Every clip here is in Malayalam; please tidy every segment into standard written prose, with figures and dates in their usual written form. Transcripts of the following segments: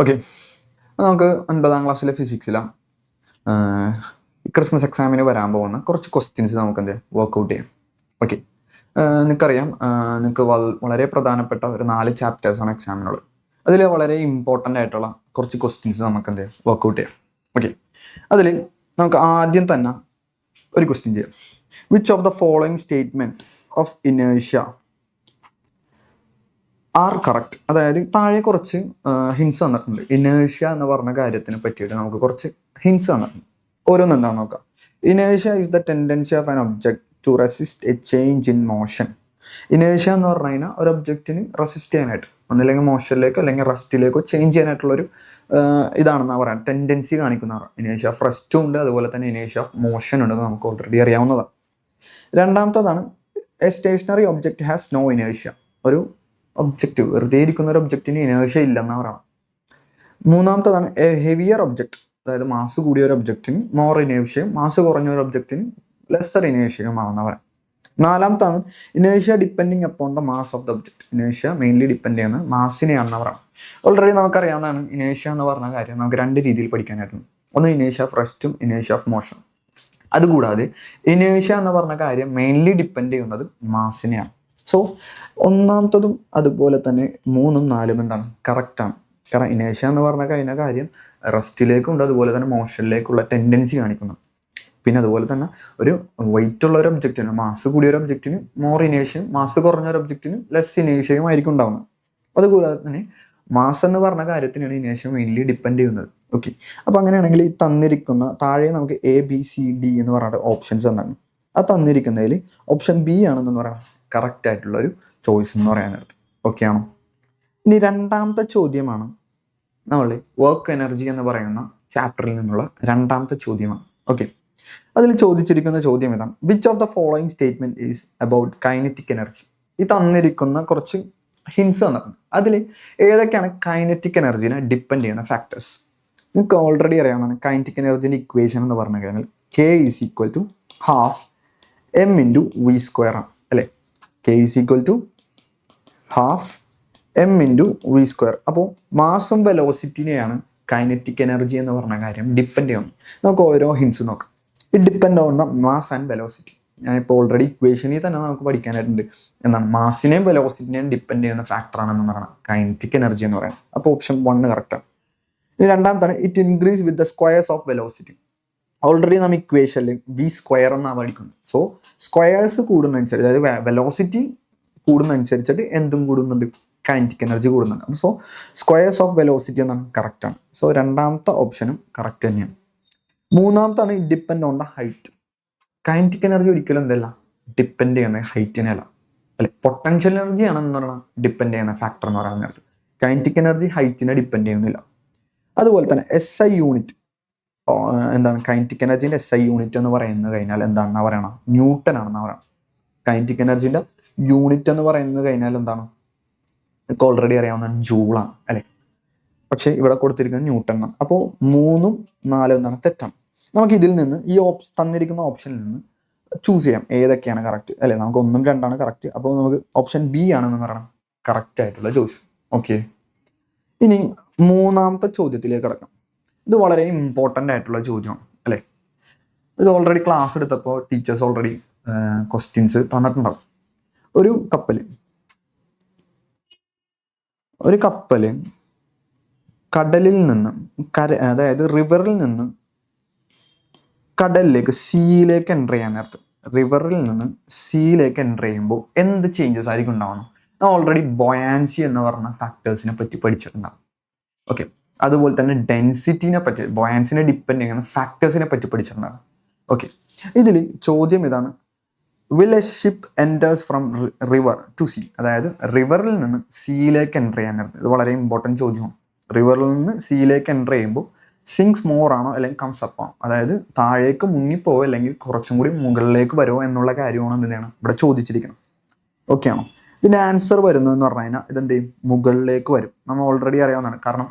ഓക്കെ, നമുക്ക് 9ാം ക്ലാസ്സിലെ ഫിസിക്സിലാണ് ക്രിസ്മസ് എക്സാമിന് വരാൻ പോകുന്ന കുറച്ച് ക്വസ്റ്റ്യൻസ് നമുക്ക് വർക്കൗട്ട് ചെയ്യാം. ഓക്കെ, നിങ്ങൾക്കറിയാം, നിങ്ങൾക്ക് വളരെ പ്രധാനപ്പെട്ട ഒരു 4 ചാപ്റ്റേഴ്സാണ് എക്സാമിനുള്ളത്. അതിൽ വളരെ ഇമ്പോർട്ടൻ്റ് ആയിട്ടുള്ള കുറച്ച് ക്വസ്റ്റ്യൻസ് നമുക്ക് വർക്കൗട്ട് ചെയ്യാം. ഓക്കെ, അതിൽ നമുക്ക് ആദ്യം തന്നെ ഒരു ക്വസ്റ്റ്യൻ ചെയ്യാം. Which of the following statement of inertia are correct? അതായത് താഴെ കുറച്ച് ഹിൻസ് തന്നിട്ടുണ്ട്. ഇനേർഷ്യ എന്ന് പറഞ്ഞ കാര്യത്തിനെ പറ്റിയിട്ട് നമുക്ക് കുറച്ച് ഹിൻസ് തന്നിട്ടുണ്ട്. ഓരോന്ന് എന്താണെന്ന് നോക്കാം. Inertia is the tendency of an object to resist a change in motion. Inertia എന്ന് പറഞ്ഞു കഴിഞ്ഞാൽ ഒരു ഒബ്ജക്റ്റിന് റെസിസ്റ്റ് ചെയ്യാനായിട്ട്, ഒന്നില്ലെങ്കിൽ മോഷനിലേക്കോ അല്ലെങ്കിൽ റെസ്റ്റിലേക്കോ ചേഞ്ച് ചെയ്യാനായിട്ടുള്ളൊരു ഇതാണെന്നാണ് പറയാം, ടെൻഡൻസി കാണിക്കുന്നതാണ്. ഇനേർഷ്യ ഓഫ് റെസ്റ്റും ഉണ്ട്, അതുപോലെ തന്നെ ഇനേർഷ്യ ഓഫ് മോഷൻ ഉണ്ടെന്ന് നമുക്ക് ഓൾറെഡി അറിയാവുന്നതാണ്. രണ്ടാമത്തതാണ് a stationary object has no inertia. ഒരു ഒബ്ജക്റ്റ്, വെറുതെ ഇരിക്കുന്ന ഒരു ഒബ്ജക്റ്റിന് ഇനേർഷ്യ ഇല്ലെന്നാണ് പറയണം. മൂന്നാമത്തതാണ് എ ഹെവിയർ ഒബ്ജക്റ്റ്, അതായത് മാസ് കൂടിയ ഒരു ഒബ്ജക്റ്റിന് മോർ ഇനേർഷ്യയും മാസ് കുറഞ്ഞ ഒരു ഒബ്ജക്റ്റിന് ലെസ്സർ ഇനേർഷ്യയുമാണെന്ന് പറയാം. നാലാമത്താണ് inertia depending upon the mass of the object. Inertia mainly depend ചെയ്യുന്നത് മാസിനെയാണെന്ന് പറയാം. ഓൾറെഡി നമുക്കറിയാവുന്നതാണ് ഇനേർഷ്യ എന്ന് പറഞ്ഞ കാര്യം നമുക്ക് 2 രീതിയിൽ പഠിക്കാനായിട്ടുണ്ട്. ഒന്ന് ഇനേർഷ്യ ഓഫ് റെസ്റ്റും ഇനേർഷ്യ ഓഫ് മോഷൻ. അതുകൂടാതെ ഇനേർഷ്യ എന്ന് പറഞ്ഞ കാര്യം മെയിൻലി ഡിപ്പെൻഡ് ചെയ്യുന്നത് മാസിനെയാണ്. സോ ഒന്നാമത്തതും അതുപോലെ തന്നെ 3ഉം 4ഉം എന്താണ്, കറക്റ്റാണ്. കാരണം ഇനേർഷ്യ എന്ന് പറഞ്ഞ കഴിഞ്ഞ കാര്യം റെസ്റ്റിലേക്കുണ്ട്, അതുപോലെ തന്നെ മോഷനിലേക്കുള്ള ടെൻഡൻസി കാണിക്കുന്നത്. പിന്നെ അതുപോലെ തന്നെ ഒരു വെയിറ്റ് ഉള്ള ഒരു ഒബ്ജക്റ്റിന്, മാസ് കൂടിയ ഒരു ഒബ്ജക്റ്റിന് മോർ ഇനേർഷ്യയും മാസ് കുറഞ്ഞ ഒരു ഒബ്ജക്റ്റിന് ലെസ് ഇനേർഷ്യയും ആയിരിക്കും ഉണ്ടാവുന്നത്. അതുകൂടാതെ തന്നെ മാസ് എന്ന് പറഞ്ഞ കാര്യത്തിനാണ് ഇനേർഷ്യ മെയിൻലി ഡിപ്പെൻഡ് ചെയ്യുന്നത്. ഓക്കെ, അപ്പോൾ അങ്ങനെയാണെങ്കിൽ ഈ തന്നിരിക്കുന്ന താഴെ നമുക്ക് ABCD എന്ന് പറഞ്ഞിട്ട് ഓപ്ഷൻസ് തന്നാണ്. ആ തന്നിരിക്കുന്നതിൽ ഓപ്ഷൻ B ആണെന്ന് പറയാം കറക്റ്റ് ആയിട്ടുള്ളൊരു ചോയ്സ് എന്ന് പറയാനായിട്ട്. ഓക്കെ ആണോ? ഇനി രണ്ടാമത്തെ ചോദ്യമാണ് നമ്മൾ വർക്ക് എനർജി എന്ന് പറയുന്ന ചാപ്റ്ററിൽ നിന്നുള്ള രണ്ടാമത്തെ ചോദ്യമാണ്. ഓക്കെ, അതിൽ ചോദിച്ചിരിക്കുന്ന ചോദ്യം ഇതാണ്. Which of the following statement is about kinetic energy? ഈ തന്നിരിക്കുന്ന കുറച്ച് ഹിൻസ് തന്നിട്ടുണ്ട്. അതിൽ ഏതൊക്കെയാണ് കൈനറ്റിക് എനർജീനെ ഡിപ്പെൻഡ് ചെയ്യുന്ന ഫാക്ടേഴ്സ്? നിങ്ങൾക്ക് ഓൾറെഡി അറിയാവുന്നതാണ് കൈനറ്റിക് എനർജിൻ്റെ ഇക്വേഷൻ എന്ന് പറഞ്ഞു കഴിഞ്ഞാൽ K is equal to ½ m/v² ആണ് അല്ലേ? K is equal to ½ m/v². അപ്പോൾ മാസും വെലോസിറ്റിനെയാണ് കൈനറ്റിക് എനർജി എന്ന് പറഞ്ഞ കാര്യം ഡിപ്പെൻഡ് ചെയ്യുന്നത്. നമുക്ക് ഓരോ ഹിൻസ് നോക്കാം. It depend on the mass and velocity. ഞാനിപ്പോൾ ഓൾറെഡി ഇക്വേഷനിൽ തന്നെ നമുക്ക് പഠിക്കാനായിട്ടുണ്ട്. എന്താണ്, മാസിനെയും വെലോസിറ്റിനെയും ഡിപ്പെൻഡ് ചെയ്യുന്ന ഫാക്ടറാണെന്ന് പറയുന്നത് കൈനറ്റിക് എനർജി എന്ന് പറയുന്നത്. അപ്പോൾ ഓപ്ഷൻ 1 കറക്റ്റാണ്. ഇനി രണ്ടാമത്താണ് it increase with the squares of velocity. Already നമ്മൾ ഇക്വേഷനിൽ v² എന്നാണ് പഠിക്കുന്നത്. സോ സ്ക്വയേഴ്സ് കൂടുന്നതനുസരിച്ച്, അതായത് വെലോസിറ്റി കൂടുന്നതനുസരിച്ചിട്ട് എന്തും കൂടുന്നുണ്ട്, കൈനറ്റിക് എനർജി കൂടുന്നുണ്ട്. സോ സ്ക്വയേഴ്സ് ഓഫ് വെലോസിറ്റി എന്നാണ് കറക്റ്റാണ്. സോ രണ്ടാമത്തെ ഓപ്ഷനും കറക്റ്റ് തന്നെയാണ്. മൂന്നാമത്താണ് it depend on the height. Kinetic energy ഒരിക്കലും എന്തല്ല ഡിപ്പെൻഡ് ചെയ്യുന്നത് ഹൈറ്റിനല്ല അല്ലെ, പൊട്ടൻഷ്യൽ എനർജിയാണ് എന്ന് പറയുന്നത് ഡിപ്പെൻഡ് ചെയ്യുന്ന ഫാക്ടർ എന്ന് പറയുന്നത്. കൈനറ്റിക് എനർജി ഹൈറ്റിനെ ഡിപ്പെൻഡ് ചെയ്യുന്നില്ല. അതുപോലെ തന്നെ SI യൂണിറ്റ് എന്താണ്, കൈനറ്റിക് എനർജീൻ്റെ SI യൂണിറ്റ് എന്ന് പറയുന്നത് കഴിഞ്ഞാൽ എന്താണെന്ന് പറയണം, ന്യൂട്ടൺ ആണെന്ന് പറയണം. കൈനറ്റിക് എനർജീൻ്റെ യൂണിറ്റ് എന്ന് പറയുന്നത് കഴിഞ്ഞാൽ എന്താണ്, നിങ്ങൾക്ക് ഓൾറെഡി അറിയാവുന്നതാണ്, ജൂളാണ് അല്ലേ. പക്ഷേ ഇവിടെ കൊടുത്തിരിക്കുന്നത് ന്യൂട്ടൺ ആണ്. അപ്പോൾ 3ഉം 4ഉം എന്താണ്, തെറ്റാണ്. നമുക്ക് ഇതിൽ നിന്ന് ഈ തന്നിരിക്കുന്ന ഓപ്ഷനിൽ നിന്ന് ചൂസ് ചെയ്യാം ഏതൊക്കെയാണ് കറക്റ്റ് അല്ലേ. നമുക്ക് 1ഉം 2ആണ് കറക്റ്റ്. അപ്പോൾ നമുക്ക് ഓപ്ഷൻ B ആണെന്ന് പറയണം കറക്റ്റ് ആയിട്ടുള്ള ചോയ്സ്. ഓക്കെ, ഇനി മൂന്നാമത്തെ ചോദ്യത്തിലേക്ക് കിടക്കാം. ഇത് വളരെ ഇമ്പോർട്ടൻ്റ് ആയിട്ടുള്ള ചോദ്യമാണ് അല്ലേ. ഇത് ഓൾറെഡി ക്ലാസ് എടുത്തപ്പോൾ ടീച്ചേഴ്സ് ഓൾറെഡി ക്വസ്റ്റ്യൻസ് തന്നിട്ടുണ്ടാവും. ഒരു കപ്പൽ കടലിൽ നിന്ന് അതായത് റിവറിൽ നിന്ന് കടലിലേക്ക് സീയിലേക്ക് എൻ്റർ ചെയ്യാൻ നേരത്ത്, റിവറിൽ നിന്ന് സീയിലേക്ക് എൻ്റർ ചെയ്യുമ്പോൾ എന്ത് ചേഞ്ചസ് ആയിരിക്കും ഉണ്ടാവുന്നത്? ഓൾറെഡി ബൊയാൻസി എന്ന് പറഞ്ഞ ഫാക്ടേഴ്സിനെ പറ്റി പഠിച്ചിട്ടുണ്ടാവും. ഓക്കെ, അതുപോലെ തന്നെ ഡെൻസിറ്റിനെ പറ്റി, ബൊയാൻസിനെ ഡിപ്പെൻഡ് ചെയ്യുന്ന ഫാക്ടേഴ്സിനെ പറ്റി പഠിച്ചിട്ടുണ്ടാവും. ഓക്കെ, ഇതിൽ ചോദ്യം ഇതാണ്. Will a ship enters from river to sea? അതായത് റിവറിൽ നിന്ന് സീയിലേക്ക് എൻ്റർ ചെയ്യാൻ നേരത്ത്, ഇത് വളരെ ഇമ്പോർട്ടൻറ്റ് ചോദ്യമാണ്. റിവറിൽ നിന്ന് സീയിലേക്ക് എൻ്റർ ചെയ്യുമ്പോൾ സിങ്സ് മോർ ആണോ അല്ലെങ്കിൽ കംസ് അപ്പ് ആണോ, അതായത് താഴേക്ക് മുങ്ങിപ്പോവോ അല്ലെങ്കിൽ കുറച്ചും കൂടി മുകളിലേക്ക് വരുമോ എന്നുള്ള കാര്യമാണ് എന്താണ് ഇവിടെ ചോദിച്ചിരിക്കുന്നത്. ഓക്കെ ആണോ? ഇതിൻ്റെ ആൻസർ വരുന്നതെന്ന് പറഞ്ഞു കഴിഞ്ഞാൽ ഇതെന്ത് ചെയ്യും, മുകളിലേക്ക് വരും. നമ്മൾ ഓൾറെഡി അറിയാവുന്നതാണ്. കാരണം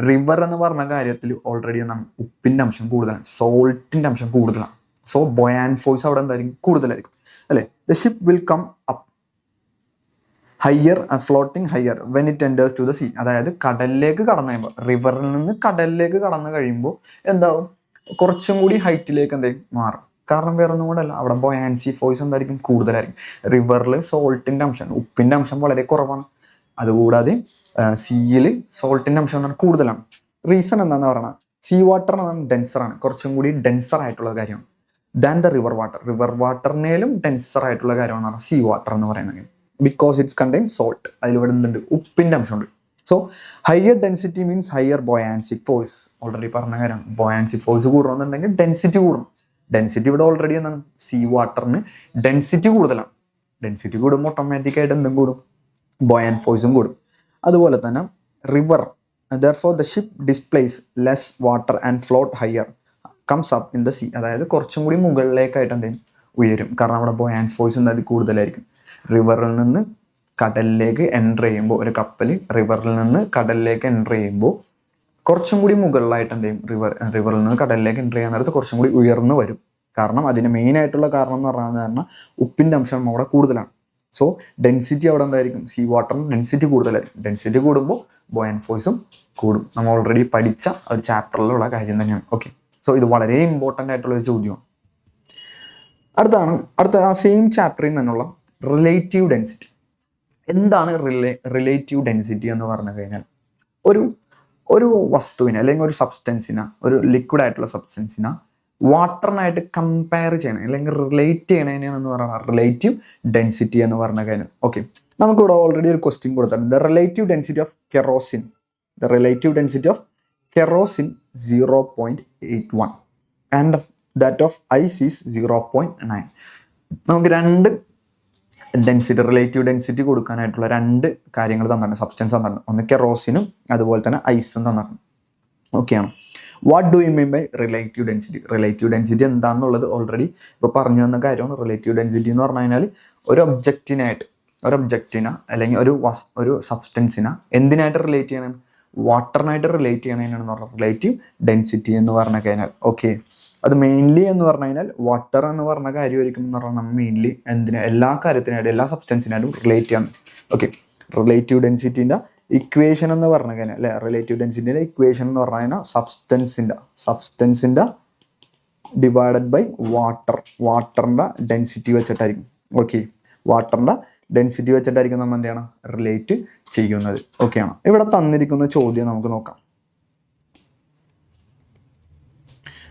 റിവർ എന്ന് പറഞ്ഞ കാര്യത്തിൽ ഓൾറെഡി എന്താണ്, ഉപ്പിൻ്റെ അംശം കൂടുതലാണ്, സോൾട്ടിൻ്റെ അംശം കൂടുതലാണ്. സോ ബൊയാൻ ഫോഴ്സ് അവിടെ എന്തായിരിക്കും, കൂടുതലായിരിക്കും അല്ലേ. The ship will come up. Higher floating higher when it enters to the sea. അതായത് കടലിലേക്ക് കടന്നു കഴിയുമ്പോൾ, റിവറിൽ നിന്ന് കടലിലേക്ക് കടന്നു കഴിയുമ്പോൾ എന്താവും, കുറച്ചും കൂടി ഹൈറ്റിലേക്ക് എന്തെങ്കിലും മാറും. കാരണം വേറെ ഒന്നും കൂടെ അല്ല, അവിടെ ബൊയാൻസി ഫോഴ്സ് എന്തായിരിക്കും, കൂടുതലായിരിക്കും. റിവറിൽ സോൾട്ടിൻ്റെ അംശം, ഉപ്പിൻ്റെ അംശം വളരെ കുറവാണ്. അതുകൂടാതെ സീയിൽ സോൾട്ടിൻ്റെ അംശം എന്ന് പറഞ്ഞാൽ കൂടുതലാണ്. റീസൺ എന്താണെന്ന് പറഞ്ഞാൽ സീ വാട്ടർ എന്നാണ് ഡെൻസറാണ്, കുറച്ചും കൂടി ഡെൻസർ ആയിട്ടുള്ള കാര്യമാണ് than the river water. River വാട്ടറിനേലും ഡെൻസർ ആയിട്ടുള്ള കാര്യമാണ് സീ വാട്ടർ എന്ന് പറയുന്നത്. ബിക്കോസ് ഇറ്റ്സ് കണ്ടെയ്ൻ സോൾട്ട്, അതിലിവിടെ എന്തുണ്ട്, ഉപ്പിൻ്റെ അംശമുണ്ട്. So higher density means higher buoyancy force. Already പറഞ്ഞ കാര്യമാണ്, ബൊയാൻസിക് ഫോഴ്സ് കൂടണമെന്നുണ്ടെങ്കിൽ ഡെൻസിറ്റി കൂടണം. ഡെൻസിറ്റി ഇവിടെ ഓൾറെഡി എന്താണ്, സീ വാട്ടറിന് ഡെൻസിറ്റി കൂടുതലാണ്. ഡെൻസിറ്റി കൂടുമ്പോൾ ഓട്ടോമാറ്റിക്കായിട്ട് എന്തും കൂടും, ബൊയാൻ ഫോഴ്സും കൂടും. അതുപോലെ തന്നെ river, therefore the ship displays less water and float higher, comes up in the sea. അതായത് കുറച്ചും കൂടി മുകളിലേക്കായിട്ട് എന്തെങ്കിലും ഉയരും, കാരണം അവിടെ ബൊയാൻസ് ഫോഴ്സ് എന്തായാലും കൂടുതലായിരിക്കും. റിവറിൽ നിന്ന് കടലിലേക്ക് എൻ്റർ ചെയ്യുമ്പോൾ, ഒരു കപ്പൽ റിവറിൽ നിന്ന് കടലിലേക്ക് എൻ്റർ ചെയ്യുമ്പോൾ കുറച്ചും കൂടി മുകളിലായിട്ട് എന്ത് ചെയ്യും, റിവറിൽ നിന്ന് കടലിലേക്ക് എൻ്റർ ചെയ്യാൻ നേരത്ത് കുറച്ചും കൂടി ഉയർന്നു വരും. കാരണം അതിന് മെയിനായിട്ടുള്ള കാരണം എന്ന് പറഞ്ഞാൽ ഉപ്പിൻ്റെ അംശം അവിടെ കൂടുതലാണ്. സോ ഡെൻസിറ്റി അവിടെ എന്തായിരിക്കും, സീ വാട്ടറിന് ഡെൻസിറ്റി കൂടുതലായിരിക്കും. ഡെൻസിറ്റി കൂടുമ്പോൾ ബൊയാൻ ഫോഴ്സും കൂടും. നമ്മൾ ഓൾറെഡി പഠിച്ച ഒരു ചാപ്റ്ററിലുള്ള കാര്യം തന്നെയാണ്. ഓക്കെ, സോ ഇത് വളരെ ഇമ്പോർട്ടൻ്റ് ആയിട്ടുള്ള ഒരു ചോദ്യമാണ്. അടുത്ത ആ സെയിം ചാപ്റ്ററിൽ നിന്നുള്ള റിലേറ്റീവ് ഡെൻസിറ്റി. എന്താണ് റിലേറ്റീവ് ഡെൻസിറ്റി എന്ന് പറഞ്ഞു കഴിഞ്ഞാൽ, ഒരു വസ്തുവിനെ അല്ലെങ്കിൽ ഒരു സബ്സ്റ്റൻസിനെ, ഒരു ലിക്വിഡ് ആയിട്ടുള്ള സബ്സ്റ്റൻസിനെ വാട്ടറിനായിട്ട് കമ്പയർ ചെയ്യണം അല്ലെങ്കിൽ റിലേറ്റ് ചെയ്യണതിനാണെന്ന് പറയുന്നത് റിലേറ്റീവ് ഡെൻസിറ്റി എന്ന് പറഞ്ഞ കാര്യം. ഓക്കെ, നമുക്കിവിടെ ഓൾറെഡി ഒരു ക്വസ്റ്റ്യൻ കൊടുത്തിട്ടുണ്ട്. The relative density of kerosene, 0.81 and that of ice is 0.9. നമുക്ക് രണ്ട് ഡെൻസിറ്റി, റിലേറ്റീവ് ഡെൻസിറ്റി കൊടുക്കാനായിട്ടുള്ള രണ്ട് കാര്യങ്ങൾ തന്നിട്ടുണ്ട്, സബ്സ്റ്റൻസ് തന്നിട്ടുണ്ട്. ഒന്ന് കെറോസിനും അതുപോലെ തന്നെ ഐസും തന്നിട്ടുണ്ട്. ഓക്കെയാണ്. What do you mean by relative density? Relative density എന്താണെന്നുള്ളത് ഓൾറെഡി ഇപ്പോൾ പറഞ്ഞു തന്ന കാര്യമാണ്. റിലേറ്റീവ് ഡെൻസിറ്റി എന്ന് പറഞ്ഞു കഴിഞ്ഞാൽ ഒരു ഒബ്ജക്റ്റിനെ അല്ലെങ്കിൽ ഒരു സബ്സ്റ്റൻസിനെ എന്തിനായിട്ട് റിലേറ്റ് ചെയ്യണം, വാട്ടറിനായിട്ട് റിലേറ്റ് ചെയ്യണതിനാണെന്ന് പറഞ്ഞാൽ റിലേറ്റീവ് ഡെൻസിറ്റി എന്ന് പറഞ്ഞു കഴിഞ്ഞാൽ. ഓക്കെ, അത് മെയിൻലി എന്ന് പറഞ്ഞു കഴിഞ്ഞാൽ വാട്ടർ എന്ന് പറഞ്ഞ കാര്യമായിരിക്കും എന്ന് പറഞ്ഞാൽ നമ്മൾ മെയിൻലി എല്ലാ കാര്യത്തിനായിട്ടും എല്ലാ സബ്സ്റ്റൻസിനായിട്ടും റിലേറ്റ് ചെയ്യണം. ഓക്കെ, റിലേറ്റീവ് ഡെൻസിറ്റിൻ്റെ ഇക്വേഷൻ എന്ന് പറഞ്ഞു കഴിഞ്ഞാൽ, അല്ലെ, റിലേറ്റീവ് ഡെൻസിറ്റിൻ്റെ ഇക്വേഷൻ എന്ന് പറഞ്ഞു കഴിഞ്ഞാൽ സബ്സ്റ്റൻസിൻ്റെ ഡിവൈഡഡ് ബൈ വാട്ടറിൻ്റെ ഡെൻസിറ്റി വെച്ചിട്ടായിരിക്കും. ഓക്കെ, വാട്ടറിൻ്റെ ഡെൻസിറ്റി വെച്ചിട്ടായിരിക്കും നമ്മൾ എന്ത് ചെയ്യണം, റിലേറ്റ് ചെയ്യുന്നത്. ഓക്കെയാണ്. ഇവിടെ തന്നിരിക്കുന്ന ചോദ്യം നമുക്ക് നോക്കാം.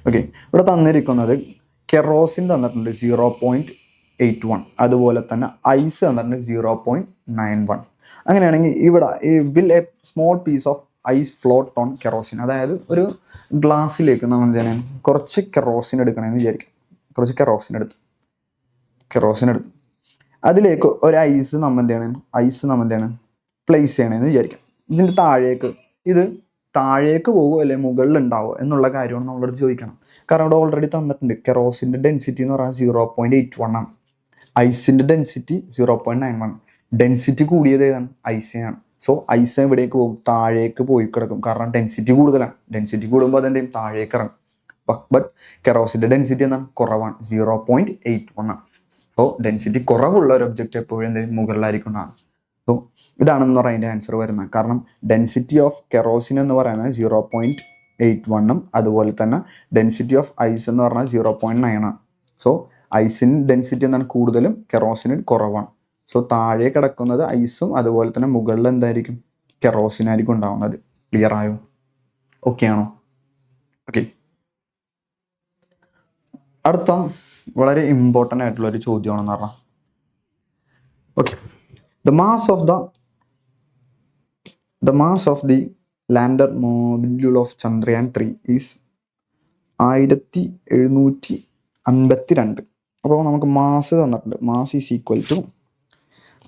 ഓക്കെ, ഇവിടെ തന്നിരിക്കുന്നത് കെറോസിൻ തന്നിട്ടുണ്ട് 0.81, അതുപോലെ തന്നെ ഐസ് തന്നിട്ടുണ്ട് 0.91. അങ്ങനെയാണെങ്കിൽ ഇവിടെ will a small piece of ice float on kerosene. അതായത് ഒരു ഗ്ലാസ്സിലേക്ക് നമ്മൾ എന്ത് ചെയ്യണം, കുറച്ച് കെറോസിൻ എടുക്കണമെന്ന് വിചാരിക്കും. കുറച്ച് കെറോസിൻ എടുത്ത് അതിലേക്ക് ഒരു ഐസ് നമ്മൾ എന്ത് ചെയ്യണം, പ്ലേസ് ചെയ്യണമെന്ന് വിചാരിക്കാം. ഇതിൻ്റെ താഴേക്ക് പോകുമോ അല്ലെങ്കിൽ മുകളിൽ ഉണ്ടാവുമോ എന്നുള്ള കാര്യമാണ് നമ്മളോട് ചോദിക്കണം. കാരണം ഇവിടെ ഓൾറെഡി തന്നിട്ടുണ്ട് കെറോസിൻ്റെ ഡെൻസിറ്റി എന്ന് പറഞ്ഞാൽ 0.81 ആണ്, ഐസിൻ്റെ ഡെൻസിറ്റി 0.91. ഡെൻസിറ്റി കൂടിയത് ഏതാണ്, ഐസിനാണ്. സോ ഐസ് എവിടേക്ക് പോകും, താഴേക്ക് പോയി കിടക്കും. കാരണം ഡെൻസിറ്റി കൂടുതലാണ്. ഡെൻസിറ്റി കൂടുമ്പോൾ അതെന്തെയും താഴേക്ക് ഇറങ്ങും. ബട്ട് കെറോസിൻ്റെ ഡെൻസിറ്റി എന്താണ്, കുറവാണ്, 0.81 ആണ്. സോ ഡെൻസിറ്റി കുറവുള്ള ഒരു ഒബ്ജക്റ്റ് എപ്പോഴും എന്തെങ്കിലും മുകളിലായിരിക്കും എന്നാണ്. സോ ഇതാണെന്ന് പറഞ്ഞാൽ അതിൻ്റെ ആൻസർ വരുന്നത്. കാരണം ഡെൻസിറ്റി ഓഫ് കെറോസിൻ എന്ന് പറയുന്നത് 0.81 അതുപോലെ തന്നെ ഡെൻസിറ്റി ഓഫ് ഐസ് എന്ന് പറഞ്ഞാൽ 0.9 ആണ്. സോ ഐസിന് ഡെൻസിറ്റി എന്താണ് കൂടുതലും, കെറോസിന് കുറവാണ്. സോ താഴെ കിടക്കുന്നത് ഐസും അതുപോലെ തന്നെ മുകളിൽ എന്തായിരിക്കും, കെറോസിനായിരിക്കും ഉണ്ടാവുന്നത്. ക്ലിയർ ആയോ? ഓക്കെ ആണോ? ഓക്കെ, അടുത്ത വളരെ ഇമ്പോർട്ടൻ്റ് ആയിട്ടുള്ള ഒരു ചോദ്യമാണെന്ന് പറഞ്ഞാൽ, okay, the mass of the lander module of Chandrayaan 3 is 1752. അപ്പോൾ നമുക്ക് മാസ് തന്നിട്ടുണ്ട്. Mass is equal to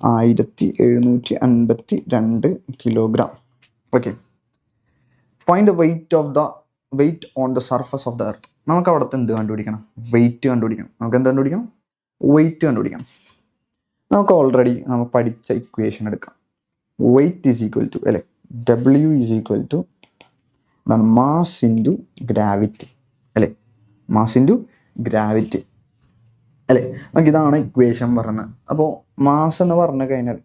1752 kilogram. Okay, find the weight on the surface of the earth. നമുക്ക് അവിടുത്തെ എന്ത് കണ്ടുപിടിക്കണം, വെയിറ്റ് കണ്ടുപിടിക്കണം. നമുക്ക് എന്ത് കണ്ടുപിടിക്കണം, വെയിറ്റ് കണ്ടുപിടിക്കണം. നമുക്ക് ഓൾറെഡി നമ്മൾ പഠിച്ച ഇക്വേഷൻ എടുക്കാം. വെയിറ്റ് ഈസ് ഈക്വൽ ടു, അല്ലെ, W is equal to mass into gravity, അല്ലെ, മാസ് ഇൻറ്റു ഗ്രാവിറ്റി, അല്ലെ. നമുക്ക് ഇതാണ് ഇക്വേഷൻ പറയുന്നത്. അപ്പോൾ മാസ് എന്ന് പറഞ്ഞു കഴിഞ്ഞാൽ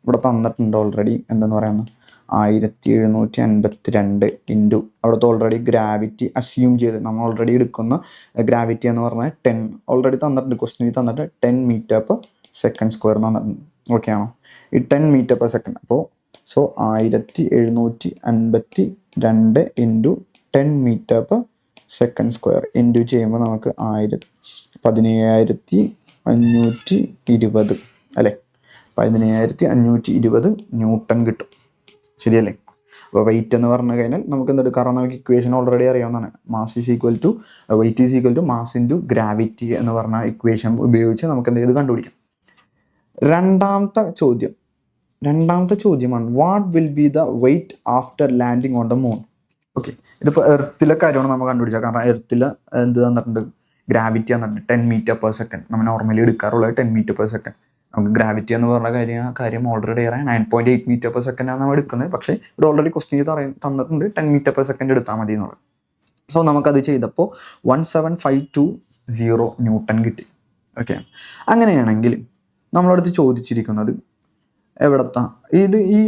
ഇവിടെ തന്നിട്ടുണ്ട് ഓൾറെഡി എന്തെന്ന് പറയുന്നത് 1752 ഇൻറ്റു അവിടുത്തെ ഓൾറെഡി ഗ്രാവിറ്റി അസ്യൂം ചെയ്ത് നമ്മൾ ഓൾറെഡി എടുക്കുന്ന ഗ്രാവിറ്റി എന്ന് പറഞ്ഞാൽ 10 ഓൾറെഡി തന്നിട്ടുണ്ട്. ക്വസ്റ്റ്യനിൽ തന്നിട്ട് 10 മീറ്റർ പെർ സെക്കൻഡ് സ്ക്വയർ എന്ന് തന്നിട്ടുണ്ട്. ഓക്കെ ആണോ? ഈ 10 മീറ്റർ പെർ സെക്കൻഡ്. അപ്പോൾ 1752 into 10 metre per second square into ചെയ്യുമ്പോൾ നമുക്ക് 17,520 അല്ലേ? 17,520 ന്യൂട്ടൺ കിട്ടും. ശരിയല്ലേ? അപ്പോൾ വെയിറ്റ് എന്ന് പറഞ്ഞു കഴിഞ്ഞാൽ നമുക്ക് എന്തെടുക്കാം? കാരണം നമുക്ക് ഇക്വേഷൻ ഓൾറെഡി അറിയാവുന്നതാണ്. Mass is equal to weight is equal to mass into gravity എന്ന് പറഞ്ഞ ഇക്വേഷൻ ഉപയോഗിച്ച് നമുക്ക് എന്ത് ചെയ്ത് കണ്ടുപിടിക്കാം. രണ്ടാമത്തെ ചോദ്യമാണ് what will be the weight after landing on the moon. Okay, ഇതിപ്പോൾ എർത്തിലെ കാര്യമാണ് നമ്മൾ കണ്ടുപിടിച്ചത്. കാരണം എർത്തിൽ എന്ത് തന്നിട്ടുണ്ട്? ഗ്രാവിറ്റി തന്നിട്ടുണ്ട് 10 മീറ്റർ പെർ സെക്കൻഡ്. നമ്മൾ നോർമലി എടുക്കാറുള്ളത് 10 മീറ്റർ പെർ സെക്കൻഡ്. നമുക്ക് ഗ്രാവിറ്റി എന്ന് പറഞ്ഞ കാര്യം ഓൾറെഡി അറിയാം. 9.8 മീറ്റർ പെർ സെക്കൻഡ് ആണ് നമ്മൾ എടുക്കുന്നത്. പക്ഷേ ഇവിടെ ഓൾറെഡി ക്വസ്റ്റ്യൻ തന്നിട്ടുണ്ട് 10 മീറ്റർ പെർ സെക്കൻഡ് എടുത്താൽ മതി എന്നുള്ളത്. സോ നമുക്കത് ചെയ്തപ്പോൾ 17,520 ന്യൂട്ടൺ കിട്ടി. ഓക്കെ, അങ്ങനെയാണെങ്കിൽ നമ്മളടുത്ത് ചോദിച്ചിരിക്കുന്നത് എവിടത്താ ഈ